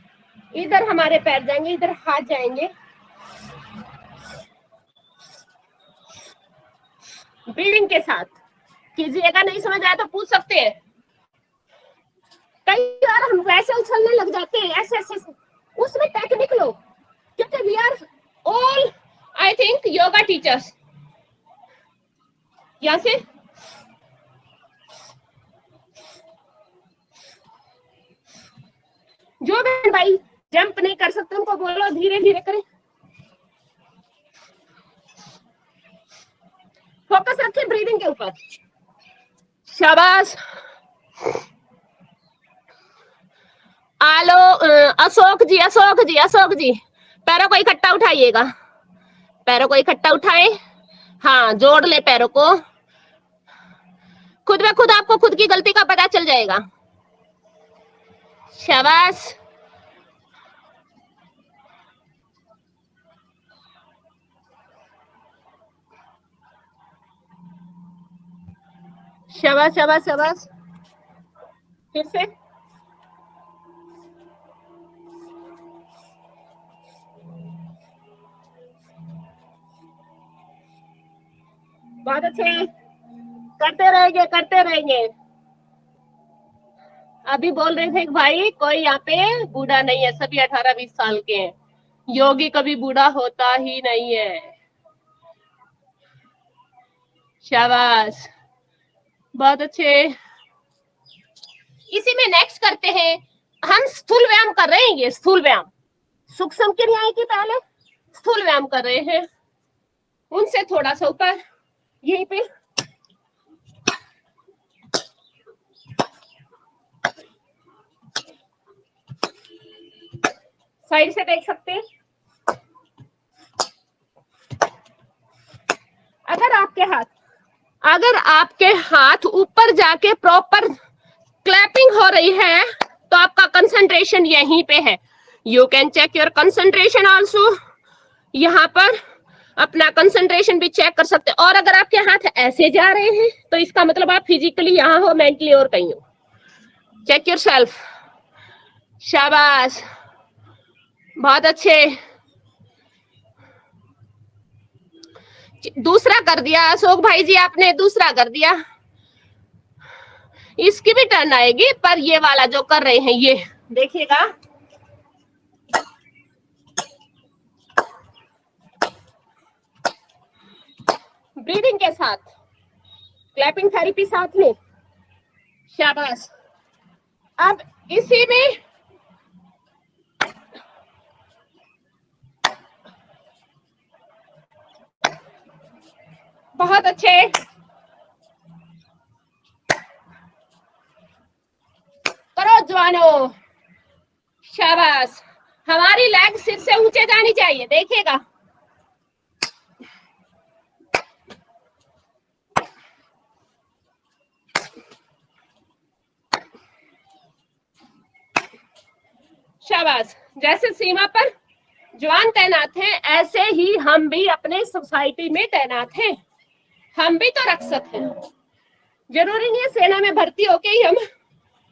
इधर हमारे पैर जाएंगे, इधर हाथ जाएंगे। ब्रीदिंग के साथ कीजिएगा, नहीं समझ आया तो पूछ सकते हैं। कई बार हम वैसे उछलने लग जाते हैं, ऐसे ऐसे, उसमें टेक्निक लो, क्योंकि we are all I think yoga teachers. यहां से जो बहन भाई जंप नहीं कर सकते उनको बोलो धीरे धीरे करें। फोकस रखिए ब्रीदिंग के ऊपर। शाबाश। आलो अशोक जी, पैरों को इकट्ठा उठाइएगा, पैरों को इकट्ठा उठाए। हाँ, जोड़ ले पैरों को। खुद में खुद आपको खुद की गलती का पता चल जाएगा। शाबाश। शाबाश शाबाश शाबाश। फिर से बहुत अच्छे, करते रहेंगे। अभी बोल रहे थे भाई कोई यहाँ पे बूढ़ा नहीं है, सभी 18-20 साल के हैं। योगी कभी बूढ़ा होता ही नहीं है। शाबाश, बहुत अच्छे। इसी में नेक्स्ट करते हैं हम स्थूल व्यायाम कर रहे हैं, ये स्थूल व्यायाम, सूक्ष्म के लिए आएगी पहले, स्थूल व्यायाम कर रहे हैं, उनसे थोड़ा सा ऊपर यहीं पे साइड से देख सकते हैं। अगर आपके हाथ ऊपर जाके प्रॉपर क्लैपिंग हो रही है तो आपका कंसंट्रेशन यहीं पे है। You can check your concentration also, यहाँ पर अपना कंसंट्रेशन भी चेक कर सकते हैं। और अगर आपके हाथ ऐसे जा रहे हैं तो इसका मतलब आप फिजिकली यहाँ हो, मेंटली और कहीं हो। Check yourself. शाबाश, बहुत अच्छे। दूसरा कर दिया अशोक भाई जी, आपने दूसरा कर दिया। इसकी भी टर्न आएगी, पर ये वाला जो कर रहे हैं ये देखिएगा, ब्रीदिंग के साथ, क्लैपिंग थेरेपी साथ में। शाबाश। अब इसी में बहुत अच्छे, करो जवानों, शाबाश। हमारी लेग सिर से ऊंचे जानी चाहिए, देखिएगा। शाबाश। जैसे सीमा पर जवान तैनात हैं, ऐसे ही हम भी अपने सोसाइटी में तैनात हैं। हम भी तो रक्षक हैं। जरूरी नहीं है सेना में भर्ती होके ही हम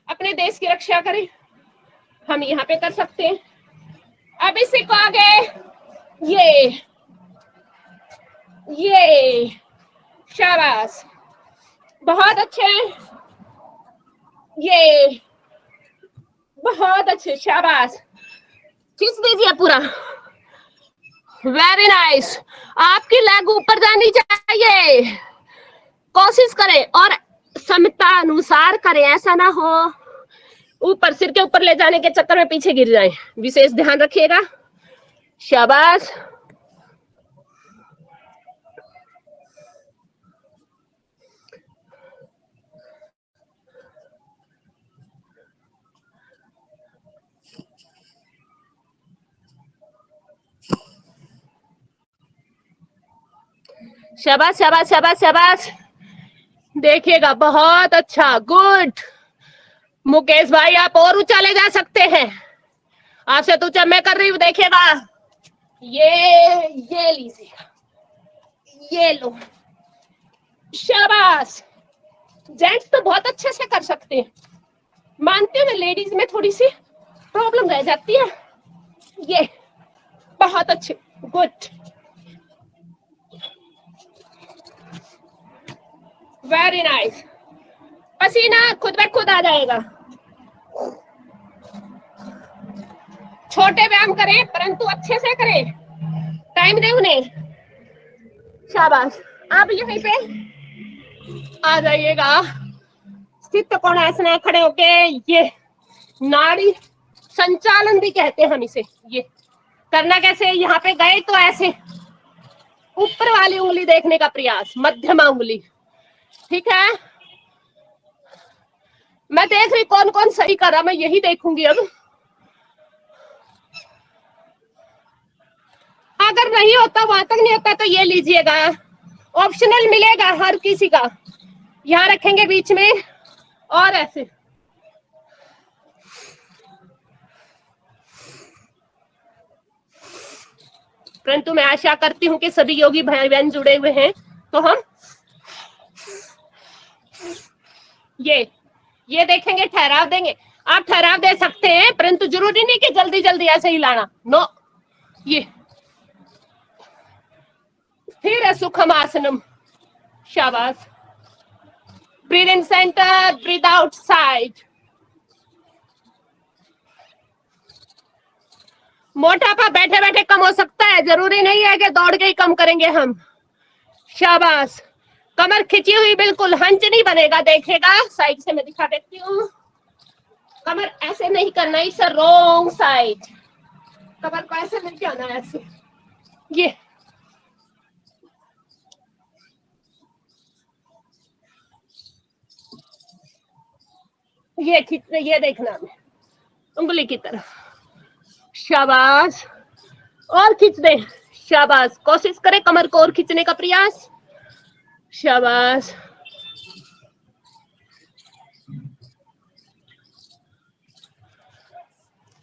अपने देश की रक्षा करें, हम यहाँ पे कर सकते हैं। अब इसी को आगे ये शाबाश, बहुत अच्छे, ये बहुत अच्छे, शाबाश। खींच दीजिए पूरा, वेरी नाइस। आपकी लेग ऊपर जानी चाहिए, कोशिश करें और समता अनुसार करें, ऐसा ना हो ऊपर सिर के ऊपर ले जाने के चक्कर में पीछे गिर जाए। विशेष ध्यान रखिएगा। शाबाश। शाबाश शाबाश शाबाश शाबाश। देखिएगा, बहुत अच्छा, गुड। मुकेश भाई आप और ऊंचा ले जा सकते हैं, आपसे तो ऊंचा मैं कर रही हूँ, देखिएगा। ये लीजिएगा, ये लो, शाबाश। जेंट्स तो बहुत अच्छे से कर सकते हैं, मानती हूँ मैं, लेडीज में थोड़ी सी प्रॉब्लम रह जाती है। ये बहुत अच्छे, गुड, वेरी नाइस। पसीना खुद ब खुद आ जाएगा। छोटे व्यायाम करें परंतु अच्छे से करें, टाइम दे उन्हें। शाबाश। अब यहीं पे आ जाइएगा, स्थित कोणासन, खड़े होके। ये नाड़ी संचालन भी कहते हैं हम इसे। ये करना कैसे, यहाँ पे गए तो ऐसे ऊपर वाली उंगली देखने का प्रयास, मध्यमा उंगली, ठीक है। मैं देख रही कौन कौन सही कर रहा, मैं यही देखूंगी अब। अगर नहीं होता, वहां तक नहीं होता, तो ये लीजिएगा, ऑप्शनल मिलेगा हर किसी का। यहाँ रखेंगे बीच में और ऐसे। परंतु मैं आशा करती हूँ कि सभी योगी भाई बहन जुड़े हुए हैं, तो हम ये देखेंगे, ठहराव देंगे। आप ठहराव दे सकते हैं, परंतु जरूरी नहीं कि जल्दी जल्दी ऐसे ही लाना, नो। ये फिर है सुखम आसनम। शाबाश। Breathe in centre, breathe out side. मोटापा बैठे बैठे कम हो सकता है, जरूरी नहीं है कि दौड़ के ही कम करेंगे हम। शाबाश। कमर खिंची हुई बिल्कुल, हंच नहीं बनेगा, देखेगा। साइड से मैं दिखा देती हूँ। कमर ऐसे नहीं करना, इट्स अ रॉन्ग साइड। कमर को ऐसे लेके आना है, ऐसे। ये खींचना, ये देखना उंगली की तरफ। शाबाश, और खींच दे। शाबाश, कोशिश करें कमर को और खींचने का प्रयास। शाबाश,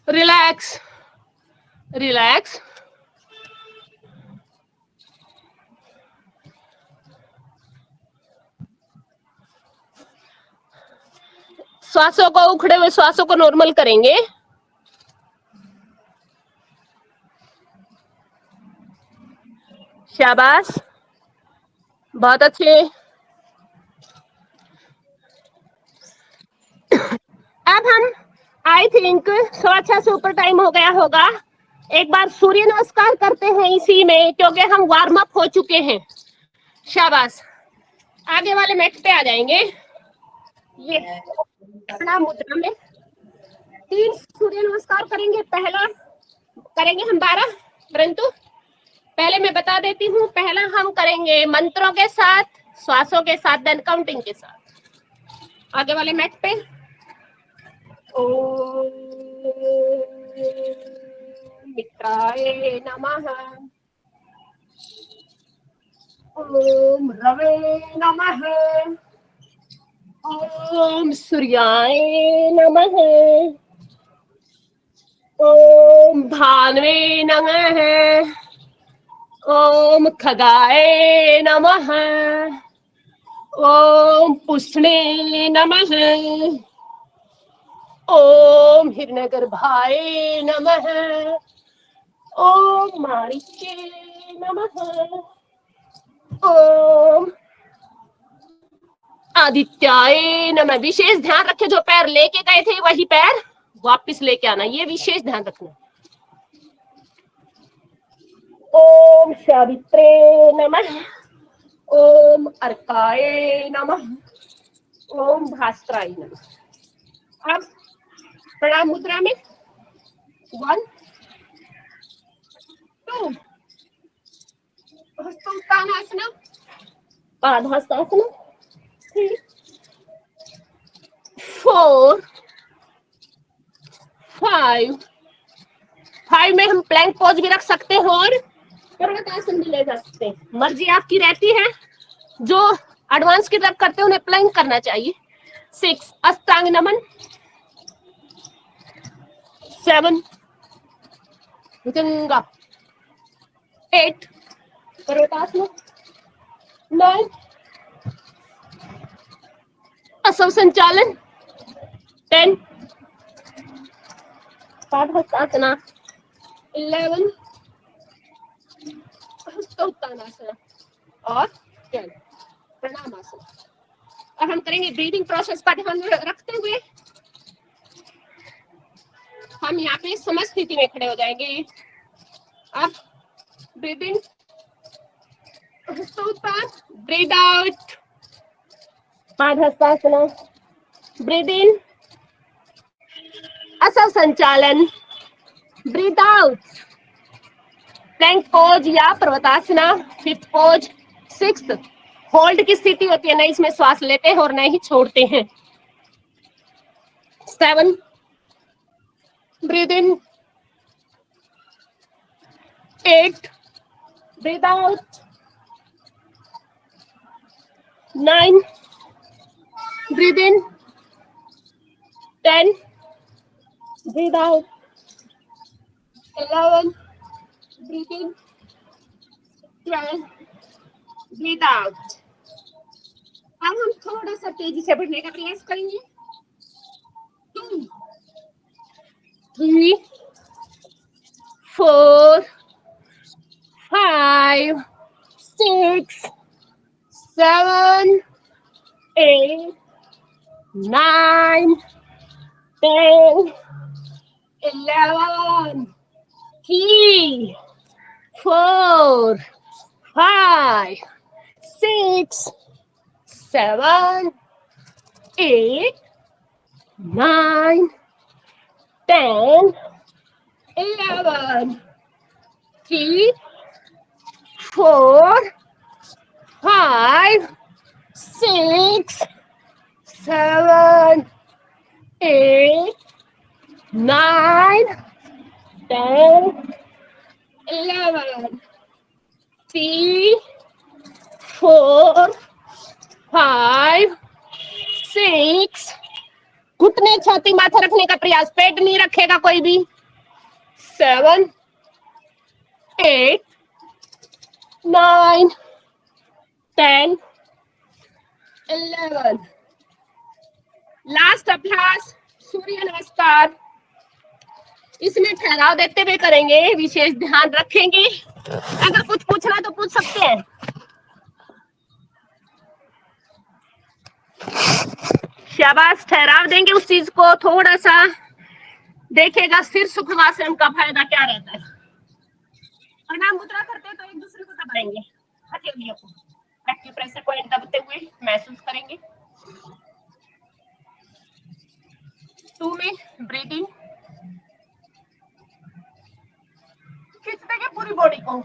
रिलैक्स रिलैक्स। श्वासों को, उखड़े हुए श्वासों को नॉर्मल करेंगे। शाबाश, बहुत अच्छे। अब हम आई थिंक 6:15 से ऊपर टाइम हो गया होगा। एक बार सूर्य नमस्कार करते हैं इसी में, क्योंकि हम वार्म अप हो चुके हैं। शाबाश, आगे वाले मैट पे आ जाएंगे। ये प्रणाम मुद्रा में 3 सूर्य नमस्कार करेंगे। पहला करेंगे हम 12, परंतु पहले मैं बता देती हूँ, पहला हम करेंगे मंत्रों के साथ, श्वासों के साथ, देन काउंटिंग के साथ। आगे वाले मैट पे ओम मित्राय नमः, ओम रवे नमः, ओम सूर्याय नमः, ओम भानवे नमः, ओम खगाय नमः, ओम पुष्णे नमः, ओम हिरण्यगर्भाय नमः, ओम माणिक्ये नमः, ओम आदित्याय नमः। विशेष ध्यान रखें, जो पैर लेके गए थे वही पैर वापस लेके आना, ये विशेष ध्यान रखना। ओम सावित्रे नमः, ओम अर्काय नमः, ओम भास्कराय नमः। अब प्रणाम मुद्रा में 1 2 हस्तासना, पादहस्तासना 3 4 5 में हम प्लैंक पोज भी रख सकते हैं और पर्वतासन भी ले जा सकते हैं, मर्जी आपकी रहती है। जो एडवांस की तरफ करते हैं उन्हें प्लैंक करना चाहिए। 6 अष्टांग नमन, 7 भुजंगा, 8 पर्वतासन, 9 असव संचालन, 10 पादहस्तासना, 11 हस्तोत्तानासना और 12 प्रणामासना। अब हम करेंगे ब्रीदिंग प्रोसेस का ध्यान रखते हुए हम यहाँ पे समझ स्थिति में खड़े हो जाएंगे। अब ब्रीदिंग, हस्तोत्तान, ब्रीद आउट, पादहस्तासना, ब्रीद इन, असव संचालन, ब्रीद आउट, प्लैंक पोज या पर्वतासना, 5th पोज, 6th होल्ड की स्थिति होती है, न इसमें श्वास लेते हैं और न ही छोड़ते हैं। 7 breathe in, 8 breathe out, 9 breathe in, 10 breathe out, 11 breathe in, 12 breathe out. अब हम थोड़ा सा तेजी से बढ़ने का प्रयास करेंगे। 2 3 4 5 6 7 8 9 10 11 3 4 5 6 7 8 9 10, 11, 3, 4, 5, 6, 7, 8, 9, 10, 11, 3, 4, 5, 6, घुटने छाती माथे रखने का प्रयास, पेट नहीं रखेगा कोई भी, 7, 8, 9, 10, 11. लास्ट अभ्यास सूर्य नमस्कार, इसमें ठहराव देते हुए करेंगे, विशेष ध्यान रखेंगे। अगर कुछ पूछना तो पूछ सकते हैं। शाबाश, ठहराव देंगे, उस चीज को थोड़ा सा देखेगा, सिर सुखवासन का फायदा क्या रहता है। प्रणाम मुद्रा करते हैं तो एक दूसरे को दबाएंगे, हथेलियों को एक्यूप्रेशर पॉइंट दबते हुए महसूस करेंगे। 2 में ब्रीदिंग, खींच देंगे पूरी बॉडी को,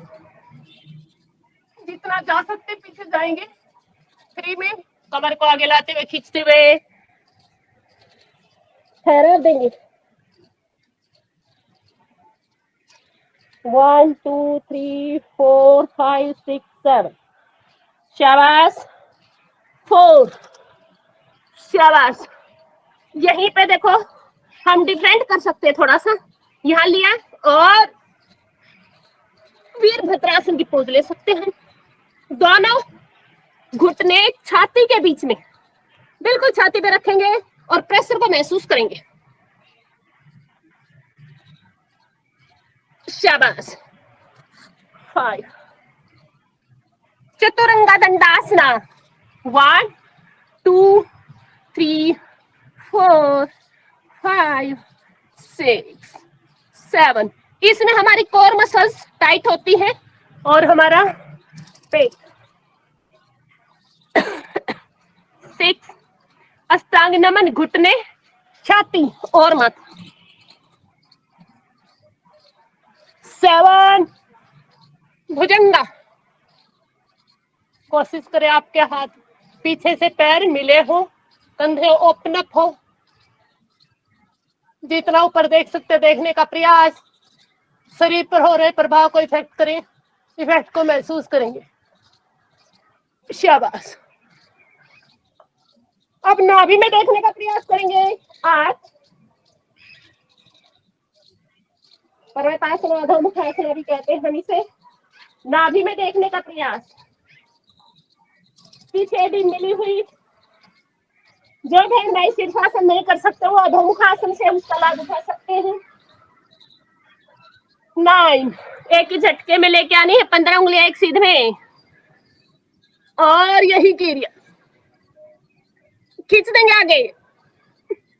जितना जा सकते पीछे जाएंगे। 3 में कमर को आगे लाते हुए खींचते हुए ठहराव देंगे। 1, 2, 3, 4, 5, 6, 7, शाबाश। 4, शाबाश। यहीं पे देखो हम डिफरेंट कर सकते हैं, थोड़ा सा यहाँ लिया और वीरभद्रासन की पोज ले सकते हैं। दोनों घुटने छाती के बीच में, बिल्कुल छाती पे रखेंगे और प्रेशर को महसूस करेंगे। शाबाश। 5, चतुरंगा दंडासना, 1, 2, 3, 4, 5, 6, 7। इसमें हमारी कोर मसल्स टाइट होती हैं और हमारा पेट। 6, अष्टांग नमन, घुटने छाती और माथा। 7, भुजंगा, कोशिश करें आपके हाथ पीछे से पैर मिले हो, कंधे ओपन अप हो, जितना ऊपर देख सकते देखने का प्रयास, शरीर पर हो रहे प्रभाव को इफेक्ट करें, इफेक्ट को महसूस करेंगे। शाबाश। अब नाभि में देखने का प्रयास करेंगे। 8, पर्वतासन, अधोमुखासन भी कहते हैं हम इसे। नाभि में देखने का प्रयास, पीछे भी मिली हुई, जो भी नए शीर्षासन नहीं कर सकते वो अधोमुखासन से उसका लाभ उठा सकते हैं। 9, एक ही झटके में लेके आनी है, 15 उंगलियां एक सीध में और यही क्रिया खींच देंगे आगे,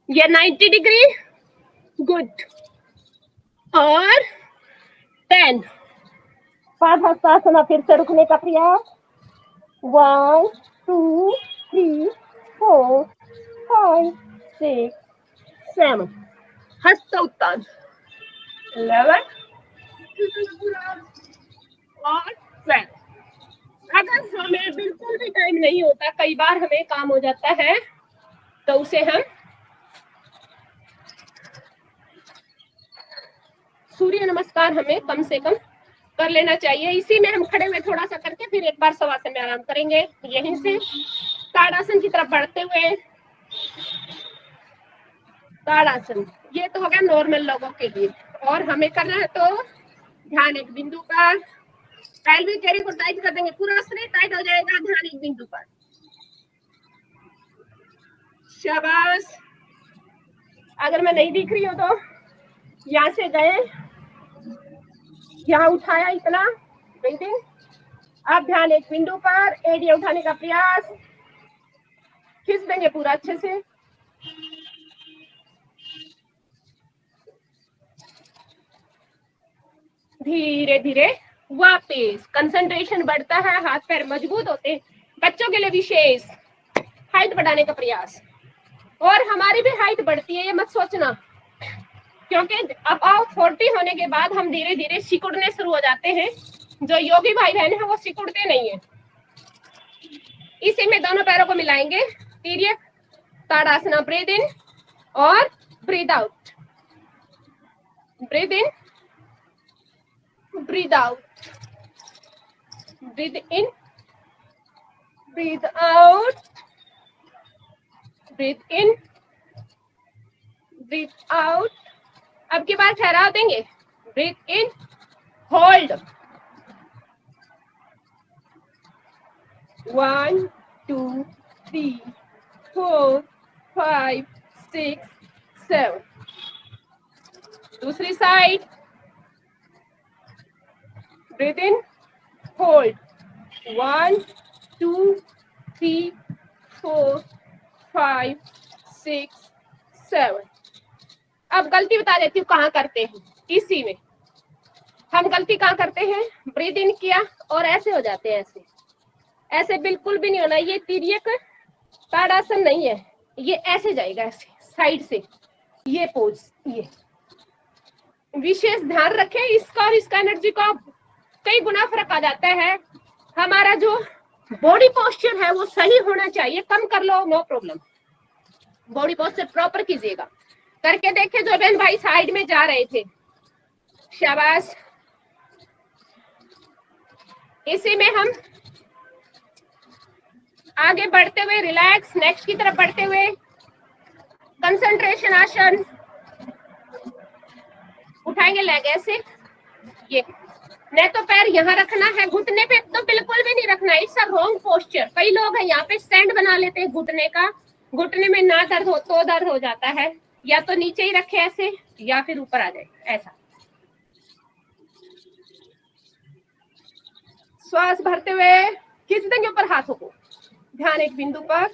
ये 90 डिग्री, गुड। और 10, पादहस्तासन, फिर से रुकने का प्रयास। 1, 2, 3, 4, 5, 6, 7, हस्त उत्तान। 11 और 12। अगर हमें बिल्कुल भी टाइम नहीं होता, कई बार हमें काम हो जाता है, तो उसे हम सूर्य नमस्कार हमें कम से कम कर लेना चाहिए। इसी में हम खड़े हुए थोड़ा सा करके फिर एक बार शवासन में आराम करेंगे। यहीं से ताड़ासन की तरफ बढ़ते हुए, ताड़ासन ये तो हो गया नॉर्मल लोगों के लिए, और हमें करना है तो ध्यान एक बिंदु पर, पेल्विक एरिया को टाइट कर देंगे, पूरा शरीर टाइट हो जाएगा, ध्यान एक बिंदु पर। शाबाश। अगर मैं नहीं दिख रही हूँ तो यहाँ से गए, यहाँ उठाया इतना ब्रीदिंग, अब ध्यान एक बिंदु पर, एरिया उठाने का प्रयास, खींच देंगे पूरा अच्छे से। धीरे धीरे वापस, कंसंट्रेशन बढ़ता है, हाथ पैर मजबूत होते हैं। बच्चों के लिए विशेष हाइट बढ़ाने का प्रयास, और हमारी भी हाइट बढ़ती है, ये मत सोचना। क्योंकि अब 40 होने के बाद हम धीरे धीरे सिकुड़ने शुरू हो जाते हैं। जो योगी भाई बहन है वो सिकुड़ते नहीं है। इसी में दोनों पैरों को मिलाएंगे, तिर्यक ताड़ासना, ब्रीद इन और breathe out, breathe in, breathe out, breathe in, breathe out, breathe in, breathe out. अब की बार ठहराव देंगे, ब्रीद इन, होल्ड, 1 2 3 4 5 6 7। दूसरी साइड, ब्रीथ इन, होल्ड, 1 2 3 4 5 6 7। अब गलती बता देती हूँ कहाँ करते हैं। इसी में हम गलती कहाँ करते हैं, ब्रीथ इन किया और ऐसे हो जाते हैं, ऐसे ऐसे बिल्कुल भी नहीं होना। ये तिर्यक ताड़ासन नहीं है, ये ऐसे जाएगा, ऐसे साइड से, ये पोज। ये विशेष ध्यान रखें इसका और इसका एनर्जी का कई गुना फर्क आ जाता है। हमारा जो बॉडी पोस्चर है वो सही होना चाहिए। कम कर लो, no problem, body posture proper कीजिएगा। करके देखे जो बहन भाई साइड में जा रहे थे, शाबाश। इसी में हम आगे बढ़ते हुए रिलैक्स, नेक्स्ट की तरफ बढ़ते हुए कंसंट्रेशन आसन, उठाएंगे लेग ऐसे, ये नहीं तो पैर यहाँ रखना है, घुटने पे तो बिल्कुल भी नहीं रखना, इट्स अ रॉन्ग पोस्चर। कई लोग हैं यहाँ पे स्टैंड बना लेते हैं घुटने का, घुटने में ना दर्द हो तो दर्द हो जाता है। या तो नीचे ही रखे ऐसे या फिर ऊपर आ जाए ऐसा। श्वास भरते हुए खींच देंगे ऊपर हाथों को, ध्यान एक बिंदु पर।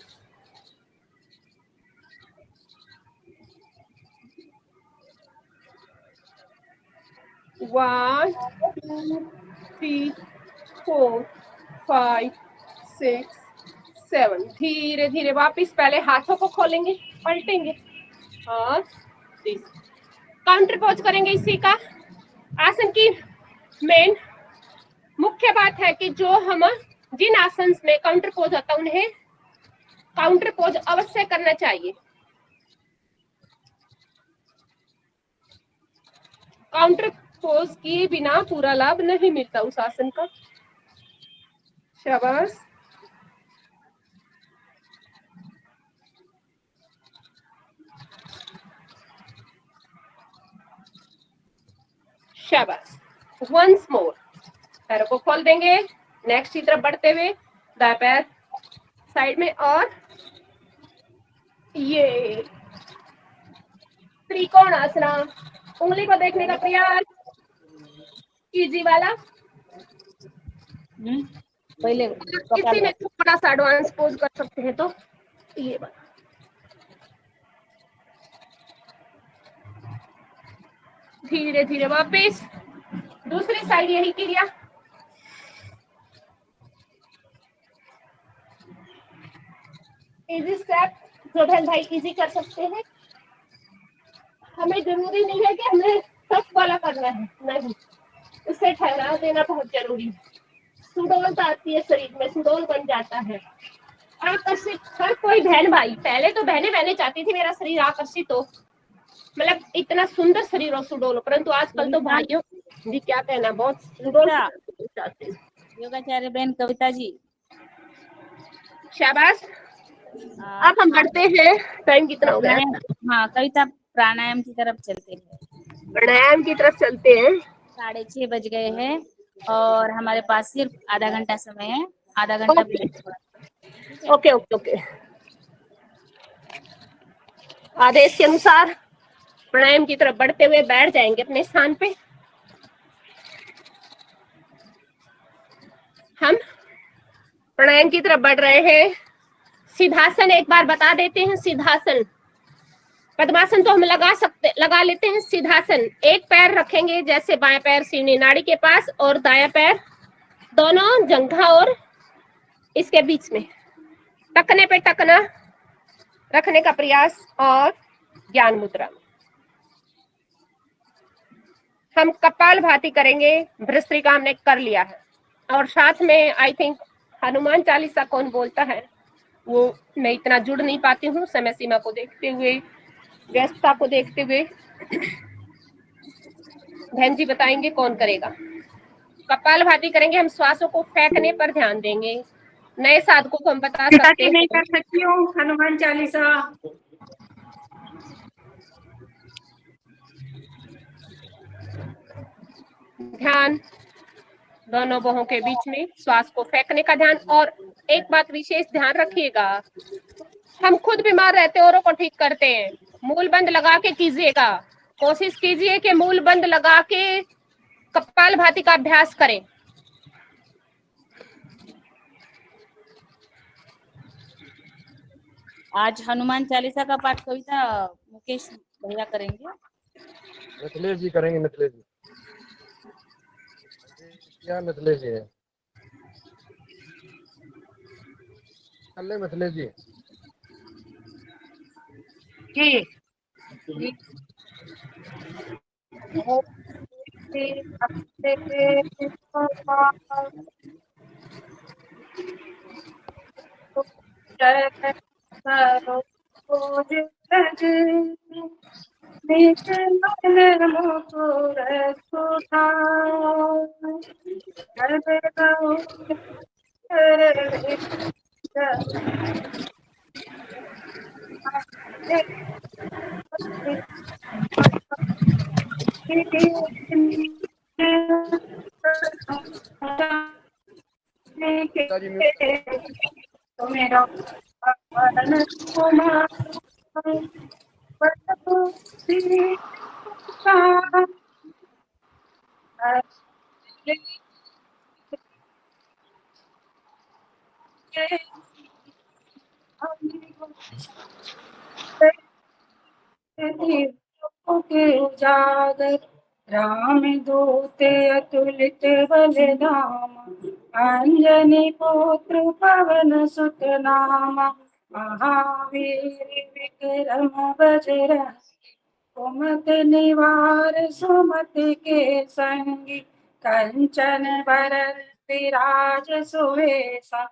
वन 2 3 4 5 6 7। धीरे धीरे वापिस पहले हाथों को खोलेंगे, पलटेंगे और काउंटर पोज करेंगे। इसी का आसन की मेन मुख्य बात है कि जो हम जिन आसन में काउंटर पोज होता है उन्हें काउंटर पोज अवश्य करना चाहिए। काउंटर पोज किए बिना पूरा लाभ नहीं मिलता उस आसन का। शाबाश। शाबाश। वंस मोर, पैरों को खोल देंगे, नेक्स्ट की तरफ बढ़ते हुए दाएं पैर साइड में और ये त्रिकोण आसना। उंगली को देखने का प्रयास, इजी वाला। पहले किसी में थोड़ा सा एडवांस पोज कर सकते हैं तो ये वाला। धीरे धीरे वापस दूसरी साइड यही क्रिया। इजी स्टेप जो बहन भाई इजी कर सकते हैं। हमें जरूरी नहीं है कि हमें टफ वाला करना है, नहीं, उससे ठहराव देना बहुत जरूरी है। सुडौल आती है शरीर में, सुडौल बन जाता है, आकर्षित। हर कोई बहन भाई, पहले तो बहने चाहती थी मेरा शरीर आकर्षित हो, मतलब इतना सुंदर शरीर हो सुडौल, परंतु आजकल तो भाइयों जी क्या कहना, बहुत सुडौल चाहते हैं। योगाचार्य बहन कविता जी, शाबाश। अब हम बढ़ते हैं, टाइम कितना हो गया? हाँ, कविता प्राणायाम की तरफ चलते हैं। प्राणायाम की तरफ चलते हैं। 6:30 बज गए हैं और हमारे पास सिर्फ आधा घंटा समय है, आधा घंटा ओके ओके ओके। आदेश के अनुसार प्राणायाम की तरफ बढ़ते हुए बैठ जाएंगे अपने स्थान पे। हम प्राणायाम की तरफ बढ़ रहे हैं। सिद्धासन एक बार बता देते हैं। सिद्धासन, पद्मासन तो हम लगा लेते हैं। सिद्धासन, एक पैर रखेंगे जैसे बाएं पैर सीढ़ी नाड़ी के पास और दायां पैर दोनों जंघा और इसके बीच में, टकने पे टकना रखने का प्रयास और ज्ञान मुद्रा। हम कपाल भाती करेंगे। भ्रष्टिका हमने कर लिया है और साथ में आई थिंक हनुमान चालीसा कौन बोलता है वो मैं इतना जुड़ नहीं पाती हूँ समय सीमा को देखते हुए, व्यस्तता को देखते हुए। बहन जी बताएंगे कौन करेगा। कपाल भाती करेंगे, हम श्वासों को फेंकने पर ध्यान देंगे। नए साधकों को हम बता सकते हैं। नहीं कर सकती हूँ हनुमान चालीसा। ध्यान दोनों बाहों के बीच में, श्वास को फेंकने का ध्यान। और एक बात विशेष ध्यान रखिएगा, हम खुद बीमार रहते औरों को ठीक करते हैं। मूल बंद लगा के कीजिएगा, कोशिश कीजिए कि मूल बंद लगा के कपाल भाती का अभ्यास करें। आज हनुमान चालीसा का पाठ कविता मुकेश भैया करेंगे। मिथिलेश जी करेंगे। मिथिलेश जी क्या? मिथिलेश जी है। कर ले मिथिलेश जी। पिताजी तो मेरा उजागर राम दूते अतुलित बलधाम अंजनी पुत्र पवन सुत नामा महावीर विक्रम बजरंगी कुमत निवार सुमत के संगी कंचन बरन विराज सुवेशा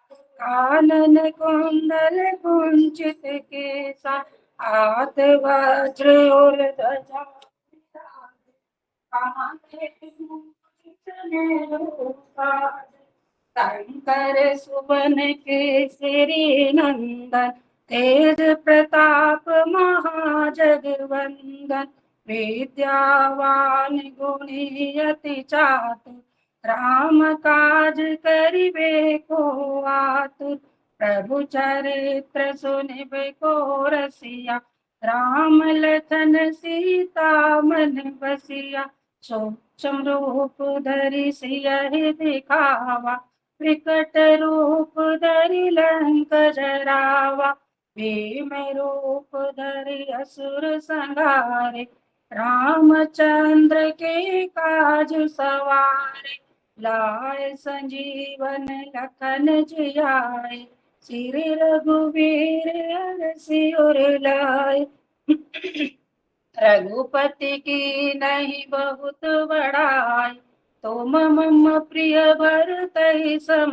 कानन कुंडल कुंचित केसा हाथ वज्र और ध्वजा शंकर सुवन केसरी नंदन तेज प्रताप महाजगवंदन विद्यावान गुणी अति चातुर राम काज करिबे को आतुर प्रभु चरित्र सुनिबे को रसिया राम लखन सीता मन बसिया सूक्ष्म रूप धरि सियहि दिखावा विकट रूप धरि लंक जरावा भीम रूप धरि असुर संहारे रामचंद्र के काज सवारे लाए संजीवन लखन जियाए श्री रघुवीर हरषि उर लाए रघुपति की नहीं बहुत बड़ाई तुम मम प्रिय भरतहि सम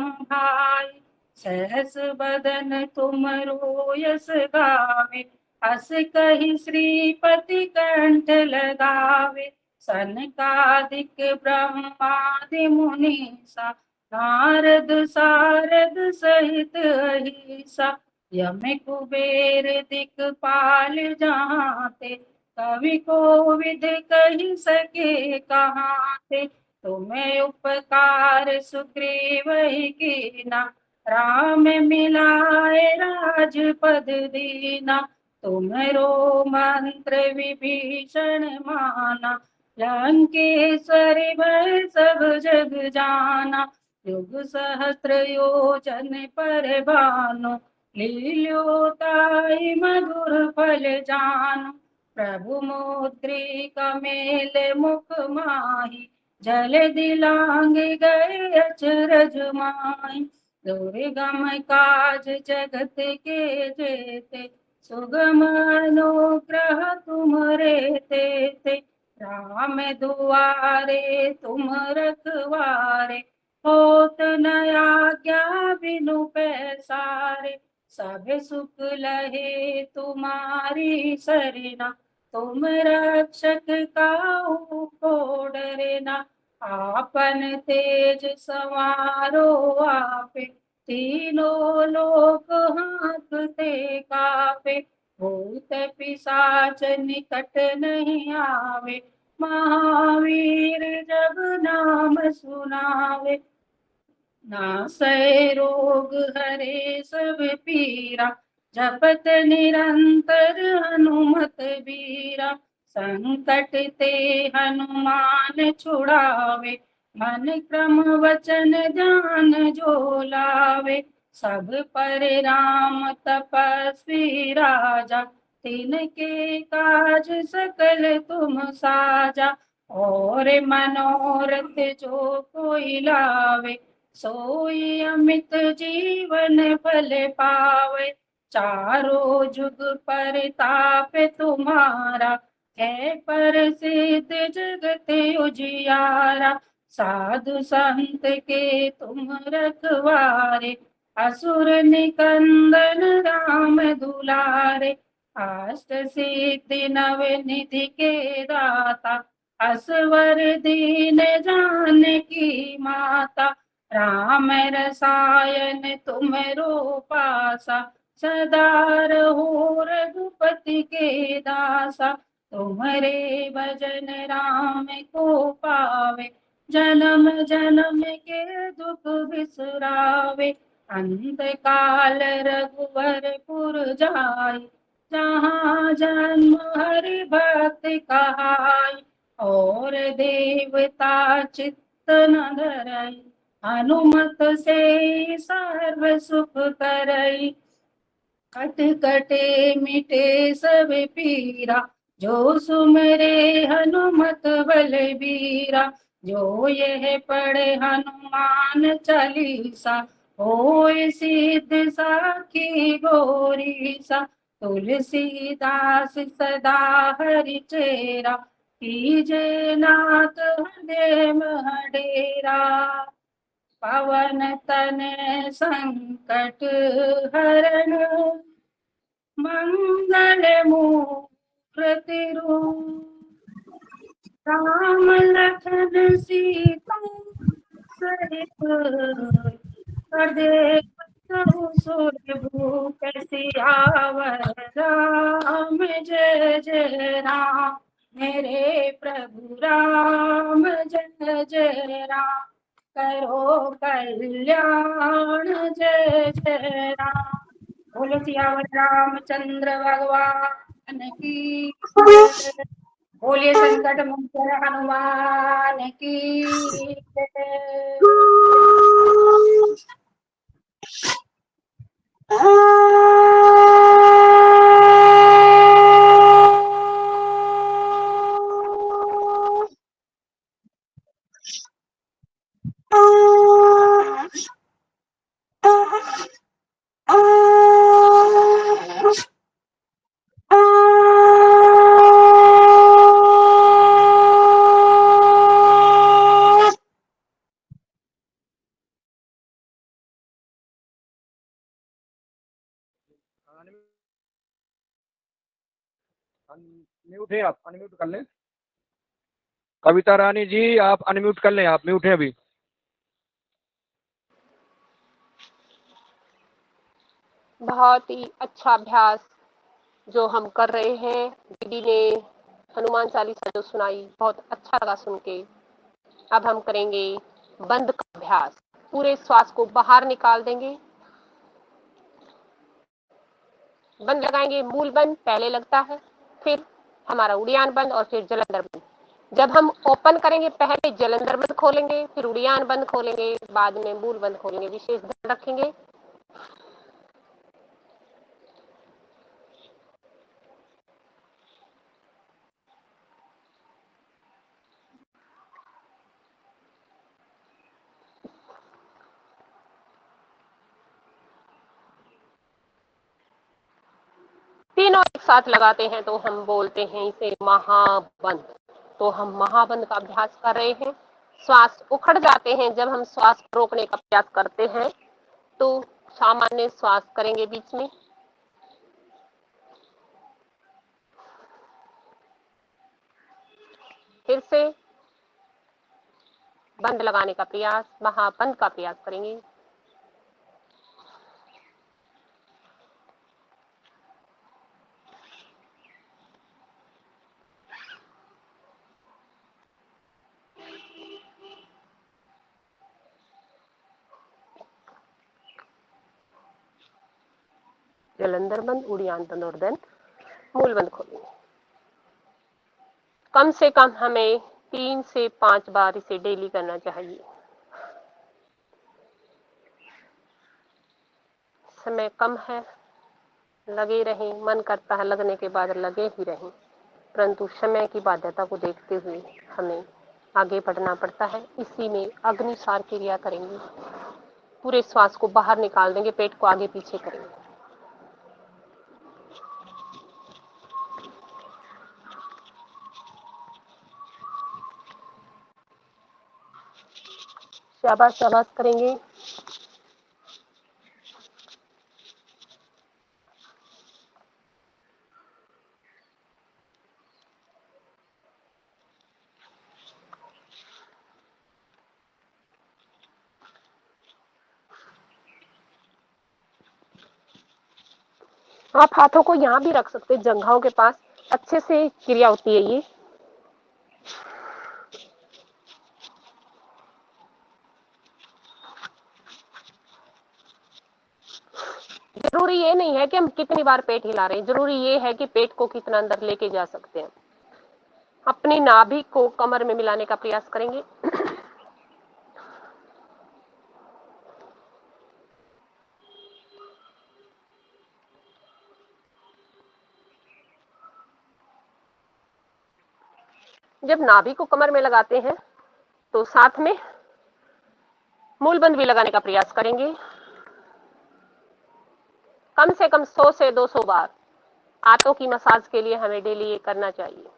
सहस बदन तुम रोयस गावे हस कहि श्रीपति कंठ लगावे सनकादिक ब्रह्मादि मुनीसा नारद सारद सहित अहिसा यम कुबेर दिक्पाल जाते कवि को विद कही सके कहाँ थे तुम्हें उपकार सुग्रीव ही कीना राम मिलाए राजपद दीना तुम्हरो मंत्र विभीषण माना लंकेश्वर भय सब जग जाना युग सहस्त्र योजन पर भानु लील्योताई मधुर फल जानु प्रभु मुद्रिका मेल मुख माही जल दिलांग गए अचरज माही दुर्गम काज जगत के जेते सुगम अनुग्रह तुम्हारे ते राम दुआरे तुम रखवारे, होत न आज्ञा बिनु पैसारे। सब सुख लहे तुम्हारी सरना, तुम रक्षक काहू को डरना। आपन तेज सवारो आपे, तीनों लोक हाँकते कापे। भूत पिशाच निकट नहीं आवे, महावीर जब नाम सुनावे। नासै रोग हरे सब पीरा, जपत निरंतर हनुमत बीरा। संकट ते हनुमान छुड़ावे, मन क्रम वचन ध्यान जो लावे। सब पर राम तपस्वी राजा, तिनके काज सकल तुम साजा। और मनोरथ जो कोई लावे, सोई अमित जीवन फल पावे। चारों जुग परताप तुम्हारा, है प्रसिद्ध जगत उजियारा। साधु संत के तुम रखवारे, असुर निकंदन राम दुलारे। अष्ट सिद्धि नव निधि के दाता, असवर दीन जानकी माता। राम रसायन तुमरो पासा, सदा रहो रघुपति के दासा। तुम्हारे भजन राम को पावे, जन्म जन्म के दुख बिसरावे। अंत काल रघुवरपुर जाई, जहाँ जन्म हरि भक्ति कहाई। और देवता चित्त न धरई, हनुमत से सर्व सुख करई। कट कटे मिटे सब पीरा, जो सुमरे हनुमत बलबीरा। जो यह पढ़े हनुमान चालीसा, होय सिद्ध साखी गौरीसा। तुलसीदास सदा हरि चेरा, कीजे नाथ हृदय मह डेरा। पवन तन संकट हरण, मंगल मूर्ति रूप। राम लखन सीता सहित, हृदय सुर भूप सियावर। राम जय जय राम, मेरे प्रभु राम जय जय राम। करो कल्याण जय जय राम। बोलो सियावर रामचंद्र भगवान की जय। बोलिए संकट मोचन हनुमान की जय। म्यूट है, आप अनम्यूट कर लें। कविता रानी जी आप अनम्यूट कर लें, आप म्यूट हैं अभी। बहुत ही अच्छा अभ्यास जो हम कर रहे हैं। दीदी ने हनुमान चालीसा जो सुनाई बहुत अच्छा लगा सुन के। अब हम करेंगे बंद का अभ्यास। पूरे श्वास को बाहर निकाल देंगे, बंद लगाएंगे। मूल बंद पहले लगता है, फिर हमारा उड़ियान बंद और फिर जलंधर बंद। जब हम ओपन करेंगे पहले जलंधर बंद खोलेंगे, फिर उड़ियान बंद खोलेंगे, बाद में मूल बंद खोलेंगे। विशेष ध्यान रखेंगे। तीनों एक साथ लगाते हैं तो हम बोलते हैं इसे महाबंद। तो हम महाबंध का अभ्यास कर रहे हैं। श्वास उखड़ जाते हैं जब हम श्वास रोकने का प्रयास करते हैं, तो सामान्य श्वास करेंगे बीच में। फिर से बंद लगाने का प्रयास, महाबंध का प्रयास करेंगे। जलंधर बंद, उड़ियान बंद और देन मूल बंद खोलेंगे। कम से कम हमें 3 से 5 बार इसे डेली करना चाहिए। समय कम है, लगे रहें, मन करता है लगने के बाद लगे ही रहें, परंतु समय की बाध्यता को देखते हुए हमें आगे बढ़ना पड़ता है। इसी में अग्निसार क्रिया करेंगे। पूरे श्वास को बाहर निकाल देंगे, पेट को आगे पीछे करेंगे। शाबाश शाबाश करेंगे। आप हाथों को यहाँ भी रख सकते हैं, जंघाओं के पास। अच्छे से क्रिया होती है ये। जरूरी ये नहीं है कि हम कितनी बार पेट हिला रहे हैं, जरूरी ये है कि पेट को कितना अंदर लेके जा सकते हैं। अपनी नाभि को कमर में मिलाने का प्रयास करेंगे। जब नाभि को कमर में लगाते हैं तो साथ में मूलबंध भी लगाने का प्रयास करेंगे। कम से कम 100 से 200 बार हाथों की मसाज के लिए हमें डेली ये करना चाहिए।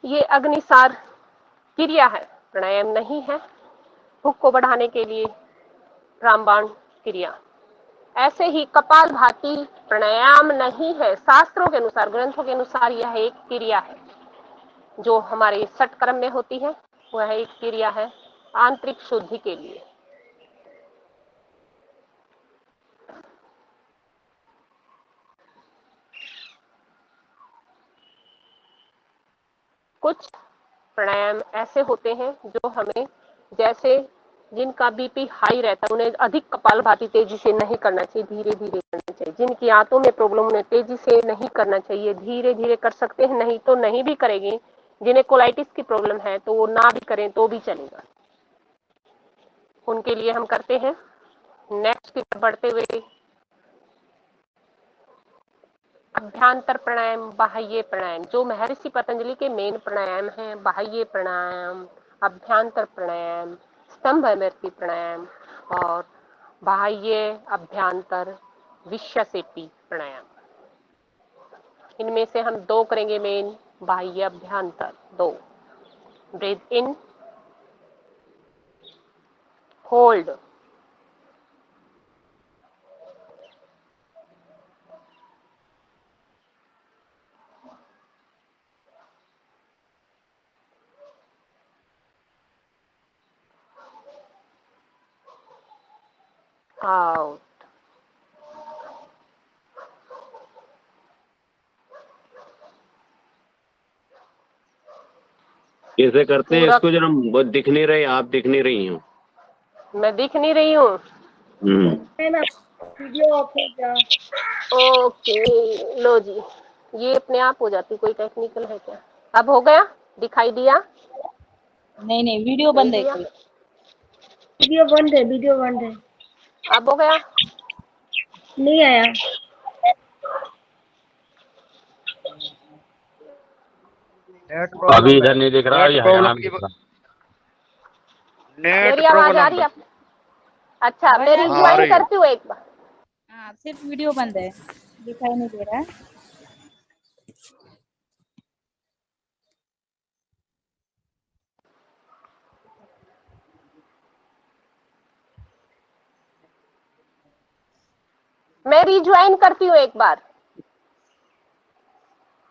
ये अग्निसार क्रिया है, प्राणायाम नहीं है। भूख को बढ़ाने के लिए रामबाण क्रिया। ऐसे ही कपालभाति प्राणायाम नहीं है, शास्त्रों के अनुसार, ग्रंथों के अनुसार यह एक क्रिया है जो हमारे षटकर्म में होती है। वह एक क्रिया है आंतरिक शुद्धि के लिए। कुछ प्राणायाम ऐसे होते हैं जो हमें, जैसे जिनका बीपी हाई रहता है, उन्हें अधिक कपालभाति तेजी से नहीं करना चाहिए, धीरे धीरे करना चाहिए। जिनकी आंतों में प्रॉब्लम, उन्हें तेजी से नहीं करना चाहिए, धीरे धीरे कर सकते हैं, नहीं तो नहीं भी करेंगे। जिन्हें कोलाइटिस की प्रॉब्लम है तो वो ना भी करें तो भी चलेगा, उनके लिए हम करते हैं। नेक्स्ट की तरफ बढ़ते हुए अभ्यांतर प्राणायाम, बाह्य प्राणायाम, जो महर्षि पतंजलि के मेन प्राणायाम हैं। बाह्य प्राणायाम, अभ्यांतर प्राणायाम, स्तंभमर्ती प्राणायाम और बाह्य अभ्यांतर विश्वसेपी प्राणायाम। इनमें से हम 2 करेंगे मेन, बाह्य अभ्यांतर 2। ब्रीथ इन, होल्ड, आउट। कैसे करते हैं इसको जरा? बहुत दिख नहीं रहे, आप दिख नहीं रही हो। मैं दिख नहीं रही हूँ। वीडियो ऑफ हो गया। ओके लो जी, ये अपने आप हो जाती, कोई टेक्निकल है क्या? अब हो गया, दिखाई दिया? नहीं नहीं, वीडियो बंद है दिया? कोई। वीडियो बंद है, वीडियो बंद है। अब हो गया? नहीं आया। नेट अभी प्रॉब्लम इधर है, नहीं दिख रहा, नेट ये हरियाणा प्रॉब्लम में की दिख रहा। नेट मेरी आवाज आ प्रॉब्लम रही है? अच्छा, मैं हाँ, आ रिज्वाइन रही है। करती हूँ एक बार। हाँ, सिर्फ वीडियो बंद है, दिखाई नहीं दे रहा है। मैं रिज्वाइन करती हूँ एक बार।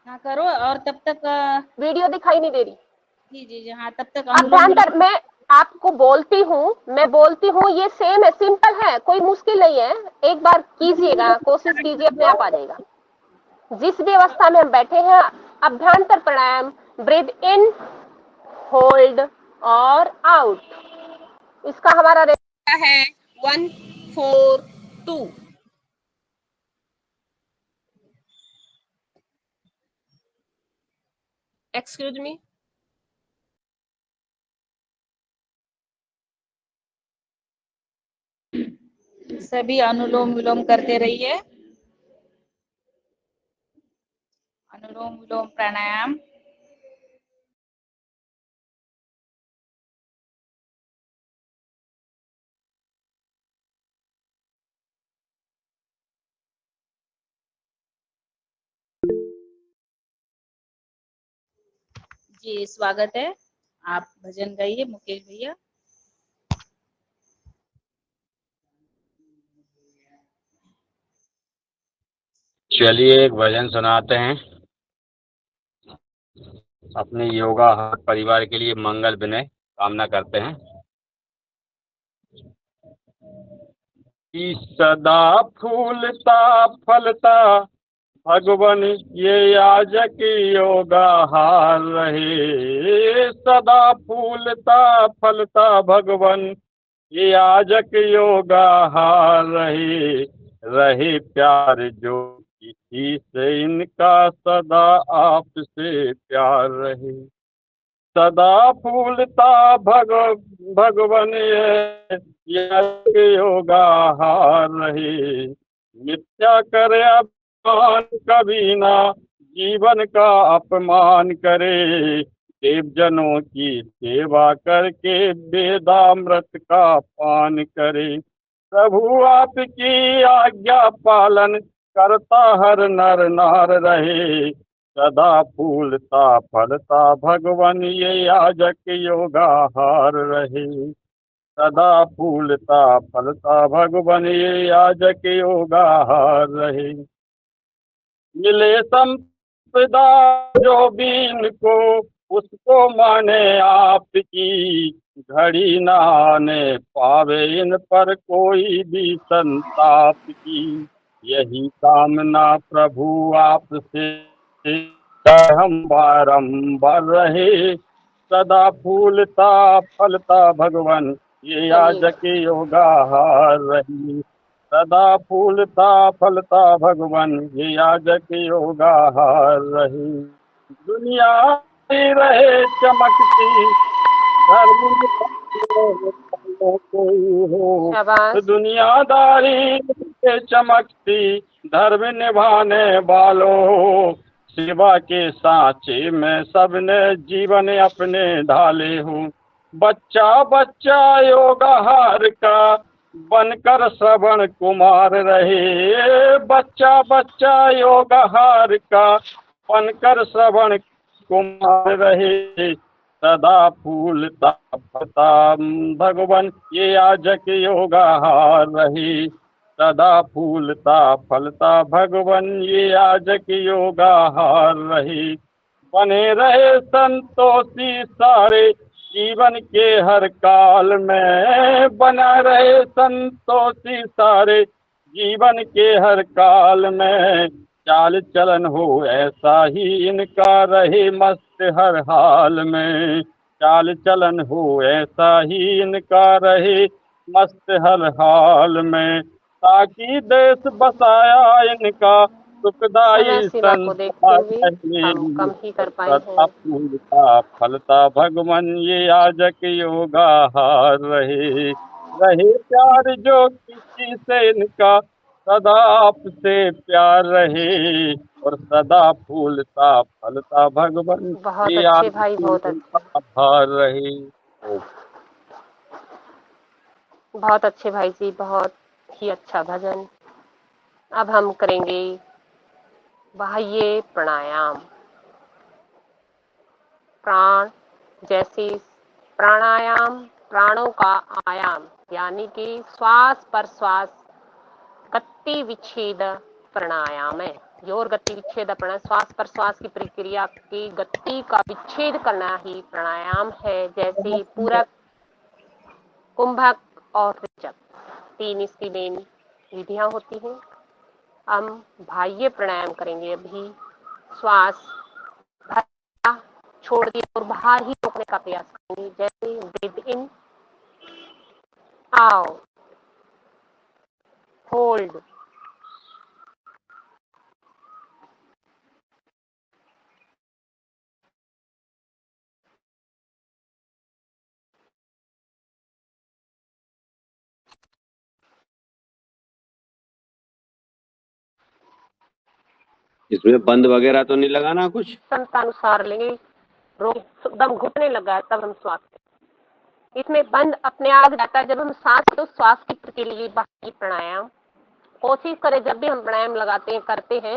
हाँ करो, और तब तक वीडियो दिखाई नहीं दे रही। जी जी जी, हाँ तब तक अब ध्यान कर, मैं आपको बोलती हूँ, ये सेम है, सिंपल है, कोई मुश्किल नहीं है। एक बार कीजिएगा, कोशिश कीजिए, अपने आप आ जाएगा। जिस भी अवस्था में हम बैठे हैं, अभ्यंतर प्राणायाम, ब्रीथ इन, होल्ड और आउट। इसका हमारा रेखा है 1 4 2। Excuse me. सभी अनुलोम विलोम करते रहिए। अनुलोम विलोम प्राणायाम। जी स्वागत है, आप भजन गाइए मुकेश भैया। चलिए एक भजन सुनाते हैं। अपने योगा हर परिवार के लिए मंगल विनय कामना करते हैं कि सदा फूलता फलता भगवन ये याजक योगा हार रहे। सदा फूलता फलता भगवन ये याजक योगा हार रहे। रहे प्यार जो किसी से इनका, सदा आपसे प्यार रहे। सदा फूलता भगवन ये याजक योगा हार रहे। मिथ्या करे अपमान कभी ना, जीवन का अपमान करे। देवजनों की सेवा करके वेदामृत का पान करे। प्रभु आपकी आज्ञा पालन करता हर नर नार रहे। सदा फूलता फलता भगवन ये याजक योगा हार रहे। सदा फूलता फलता भगवन ये याजक योगा हार रहे। मिले संपदा जो बीन को, उसको माने आपकी। घड़ी न आने पावे इन पर कोई भी संताप की। यही कामना प्रभु आपसे हम बारंबार रहे। सदा फूलता फलता भगवन ये याजक योगा हार रही। सदा फूलता फलता भगवन ये याजक योगा हार रही। दुनिया रहे चमकती, धर्म कोई हो। शाबाश। दुनियादारी से चमकती, धर्म निभाने वालों। सेवा के सांचे में सबने जीवन अपने ढाले हो। बच्चा बच्चा योगाहार का बनकर श्रवण कुमार रहे। बच्चा बच्चा योगाहार का बनकर श्रवण कुमार रहे। सदा फूलता फलता भगवन ये याजक योगा हार रहे। सदा फूलता फलता भगवन ये याजक योगा हार रहे। बने रहे संतोषी सारे जीवन के हर काल में। बना रहे संतोषी सारे जीवन के हर काल में। चाल चलन हो ऐसा ही इनका रहे मस्त हर हाल में। चाल चलन हो ऐसा ही इनका रहे मस्त हर हाल में। ताकि देश बसाया इनका सुखदाई समय सीमा को देखते हुए हम कम ही कर पाए हैं। फूलता फलता भगवन ये याजक योगा हार रहे। रहे प्यार जो किसी से इनका, सदा आपसे प्यार रहे। और सदा फूलता फलता भगवन बहुत के अच्छे भाई, बहुत अच्छे, आभार रहे। ओम। बहुत अच्छे भाई जी, बहुत ही अच्छा भजन। अब हम करेंगे बाह्य प्राणायाम। प्राण जैसे प्राणायाम प्राणों का आयाम, यानी कि श्वास पर श्वास गति विच्छेद प्राणायाम है। योर गति विच्छेद प्राणायाम, श्वास पर श्वास की प्रक्रिया की गति का विच्छेद करना ही प्राणायाम है। जैसे पूरक, कुंभक और रेचक, 3 इसकी मेन विधियां होती हैं। हम बाह्य प्राणायाम करेंगे। अभी श्वास छोड़ दिया और बाहर ही रोकने का प्रयास करेंगे। जैसे ब्रीथ इन, आउट, होल्ड, इसमें बंद वगैरह तो नहीं लगाना कुछ? अनुसार लेंगे। रोग दम घुटने लगा है तब हम श्वास लें। इसमें बंद अपने आप जाता है जब हम सांस, तो श्वास के लिए बाह्य प्राणायाम कोशिश करें। जब भी हम प्राणायाम लगाते हैं, करते हैं,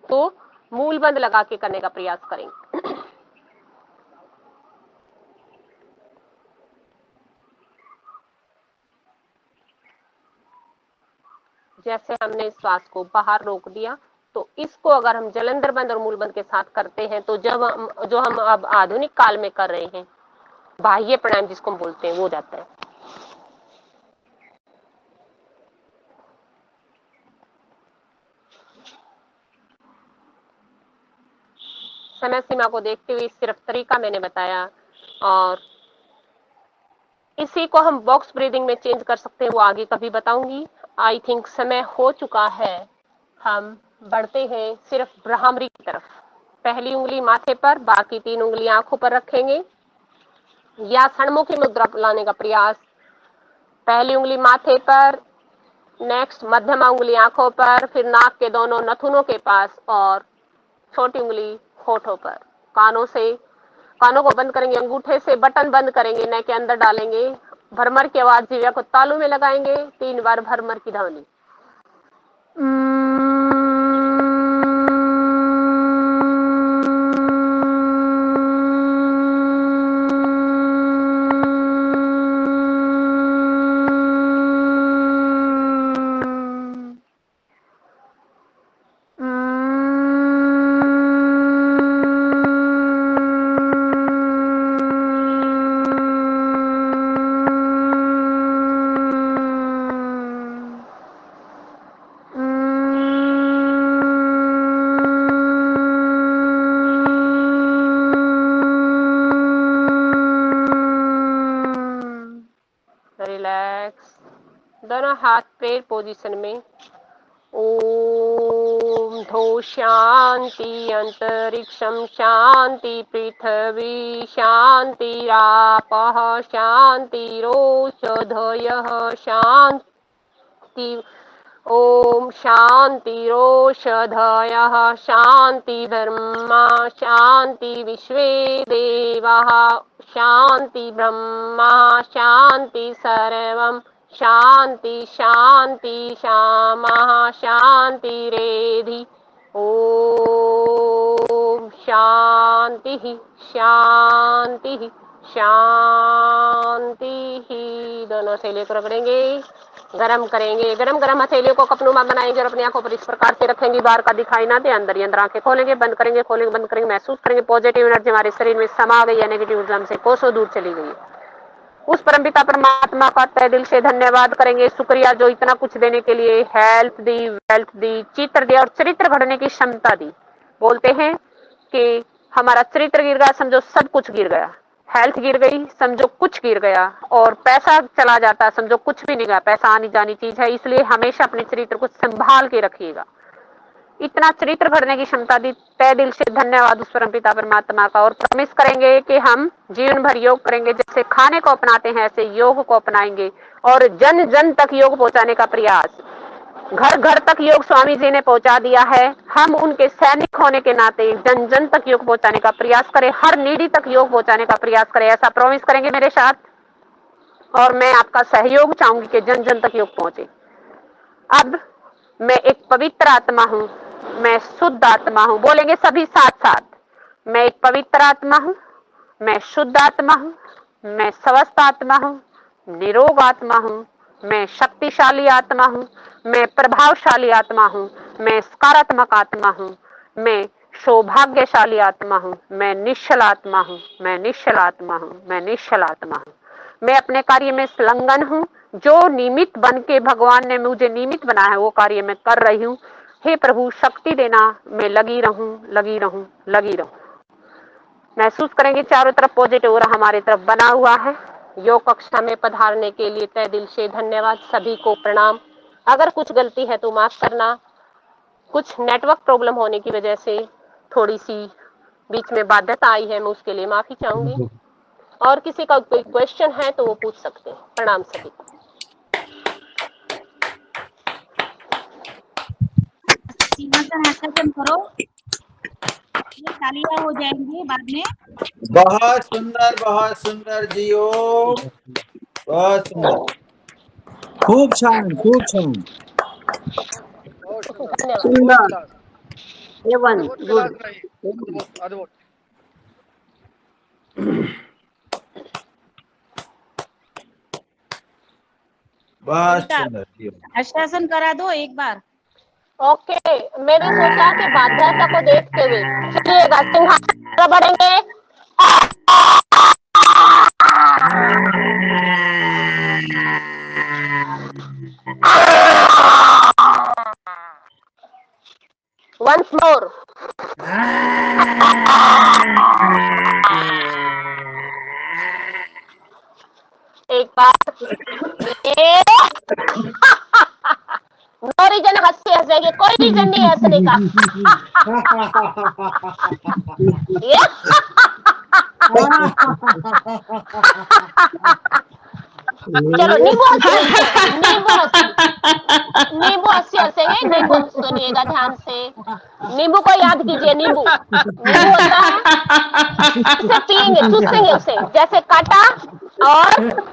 तो मूल बंद लगा के करने का प्रयास करेंगे। जैसे हमने श्वास को बाहर रोक दिया, तो इसको अगर हम जलंधर बंद और मूल बंद के साथ करते हैं, तो जो हम अब आधुनिक काल में कर रहे हैं, बाह्य प्राणायाम जिसको हम बोलते हैं, वो जाता है। समय सीमा को देखते हुए सिर्फ तरीका मैंने बताया, और इसी को हम बॉक्स ब्रीदिंग में चेंज कर सकते हैं, वो आगे कभी बताऊंगी। आई थिंक समय हो चुका है। हम बढ़ते हैं सिर्फ ब्राह्मरी की तरफ। पहली उंगली माथे पर, बाकी 3 उंगली आंखों पर रखेंगे या षणमुखी मुद्रा लाने का प्रयास। पहली उंगली माथे पर, नेक्स्ट मध्यमा उंगली आंखों पर, फिर नाक के दोनों नथुनों के पास और छोटी उंगली होठों पर। कानों को बंद करेंगे, अंगूठे से बटन बंद करेंगे, नेक के अंदर डालेंगे। भरमर की आवाज जिह्वा को तालू में लगाएंगे। 3 बार भरमर की ध्वनि। रिलैक्स, दोनों हाथ पैर पोजीशन में। ओम धो शांति, अंतरिक्षम शांति, पृथ्वी शांति, रापः शांतिरोषधयः शांति। ओम शांतिरोषधयः शांति, धर्मा शांति, विश्वे देवाः शांति, ब्रह्मा शांति, सर्वं शांति शांति, श्यामः शांति रेधि। ओम शांति शांति शांति। दोनों हथेलियों को रगड़ेंगे, गरम करेंगे। गरम हथेलियों को कपनुमा बनाएंगे और अपनी आंखों पर इस प्रकार से रखेंगे, बाहर का दिखाई ना दे। अंदर ही अंदर आंखें खोलेंगे, बंद करेंगे, खोलेंगे, बंद करेंगे। महसूस करेंगे पॉजिटिव एनर्जी हमारे शरीर में समा गई है, नेगेटिव ऊर्जा हमसे कोसों दूर चली गई है। उस परमपिता परमात्मा का तहे दिल से धन्यवाद करेंगे, शुक्रिया, जो इतना कुछ देने के लिए हेल्थ दी, वेल्थ दी, चित्र दिया और चरित्र घड़ने की क्षमता दी। बोलते हैं कि हमारा चरित्र गिर गया, समझो सब कुछ गिर गया। हेल्थ गिर गई, समझो कुछ गिर गया। और पैसा चला जाता, समझो कुछ भी नहीं गया। पैसा आनी जानी चीज है, इसलिए हमेशा अपने चरित्र को संभाल के रखिएगा। इतना चरित्र भरने की क्षमता दी, तहे दिल से धन्यवाद उस परमपिता परमात्मा का। और प्रॉमिस करेंगे कि हम जीवन भर योग करेंगे, जैसे खाने को अपनाते हैं ऐसे योग को अपनाएंगे और जन जन तक योग पहुंचाने का प्रयास। घर घर तक योग स्वामी जी ने पहुंचा दिया है। हम उनके सैनिक होने के नाते जन जन तक योग पहुंचाने का प्रयास करें, हर नीडी तक योग पहुंचाने का प्रयास करें, ऐसा प्रॉमिस करेंगे मेरे साथ। और मैं आपका सहयोग चाहूंगी कि जन जन तक योग पहुंचे। अब मैं एक पवित्र आत्मा हूं, मैं शुद्ध आत्मा हूं, बोलेंगे सभी साथ साथ। मैं एक पवित्र आत्मा हूं, मैं शुद्ध आत्मा हूं, मैं स्वस्थ आत्मा हूं, निरोग आत्मा हूं, मैं शक्तिशाली आत्मा हूं, मैं प्रभावशाली आत्मा हूं, मैं सकारात्मक आत्मा हूं, मैं सौभाग्यशाली आत्मा हूं, मैं निश्चल आत्मा हूं, मैं निश्चल आत्मा हूं, मैं निश्चल आत्मा हूं। मैं अपने कार्य में संलग्न हूं, जो निमित्त बन के भगवान ने मुझे निमित्त बनाया है वो कार्य मैं कर रही हूं। हे प्रभु शक्ति देना, मैं लगी रहूं, लगी रहूं, लगी रहूं। महसूस करेंगे चारों तरफ पॉजिटिव और हमारे तरफ बना हुआ है। योग कक्षा में पधारने के लिए तहे दिल से धन्यवाद, सभी को प्रणाम। अगर कुछ गलती है तो माफ करना, कुछ नेटवर्क प्रॉब्लम होने की वजह से थोड़ी सी बीच में बाध्यता आई है, मैं उसके लिए माफी चाहूंगी। और किसी का कोई क्वेश्चन है तो वो पूछ सकते हैं। प्रणाम सभी को। सिंहासन हस्ताक्षर करो, ये तालियां हो जाएंगी बाद में। बहुत सुंदर जी ओम, बहुत सुंदर। खूप छान, खूप छान. धन्यवाद। A1 good. बहुत सुंदर जी ओम। हस्ताक्षर करा दो एक बार। ओके, मैंने सोचा कि बाध्यता को देखते हुए चलिएगा सिंहासन बढ़ेंगे। Once more. एक बार नो रीजन हंसते हंसेंगे, कोई रीजन नहीं है हंसने का। चलो नींबू हंसी, नींबू हंसी, नींबू हंसी हंसेंगे। नींबू सुनिएगा ध्यान से, नींबू को याद कीजिए। नींबू नींबू होता है, इसे पिएंगे, चूसेंगे उसे, जैसे काटा और रिलैक्स।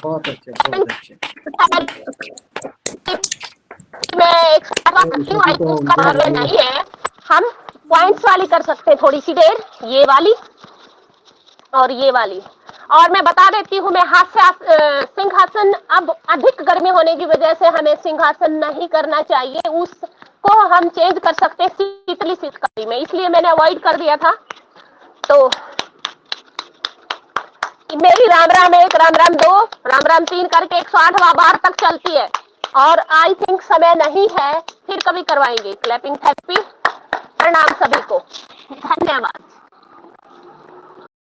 बहुत अच्छे। मैं एक नहीं है, हम पॉइंट्स वाली कर सकते हैं थोड़ी सी देर, ये वाली और ये वाली। और मैं बता देती हूँ, मैं सिंहासन, अब अधिक गर्मी होने की वजह से हमें सिंहासन नहीं करना चाहिए, उसको हम चेंज कर सकते हैं शीतली शीतकाली में, इसलिए मैंने अवॉइड कर दिया था। तो मेरी राम राम 1, राम राम 2, राम राम 3 करके 108वां बार तक चलती है। और आई थिंक समय नहीं है, फिर कभी करवाएंगे क्लैपिंग थेरेपी। प्रणाम सभी को, धन्यवाद।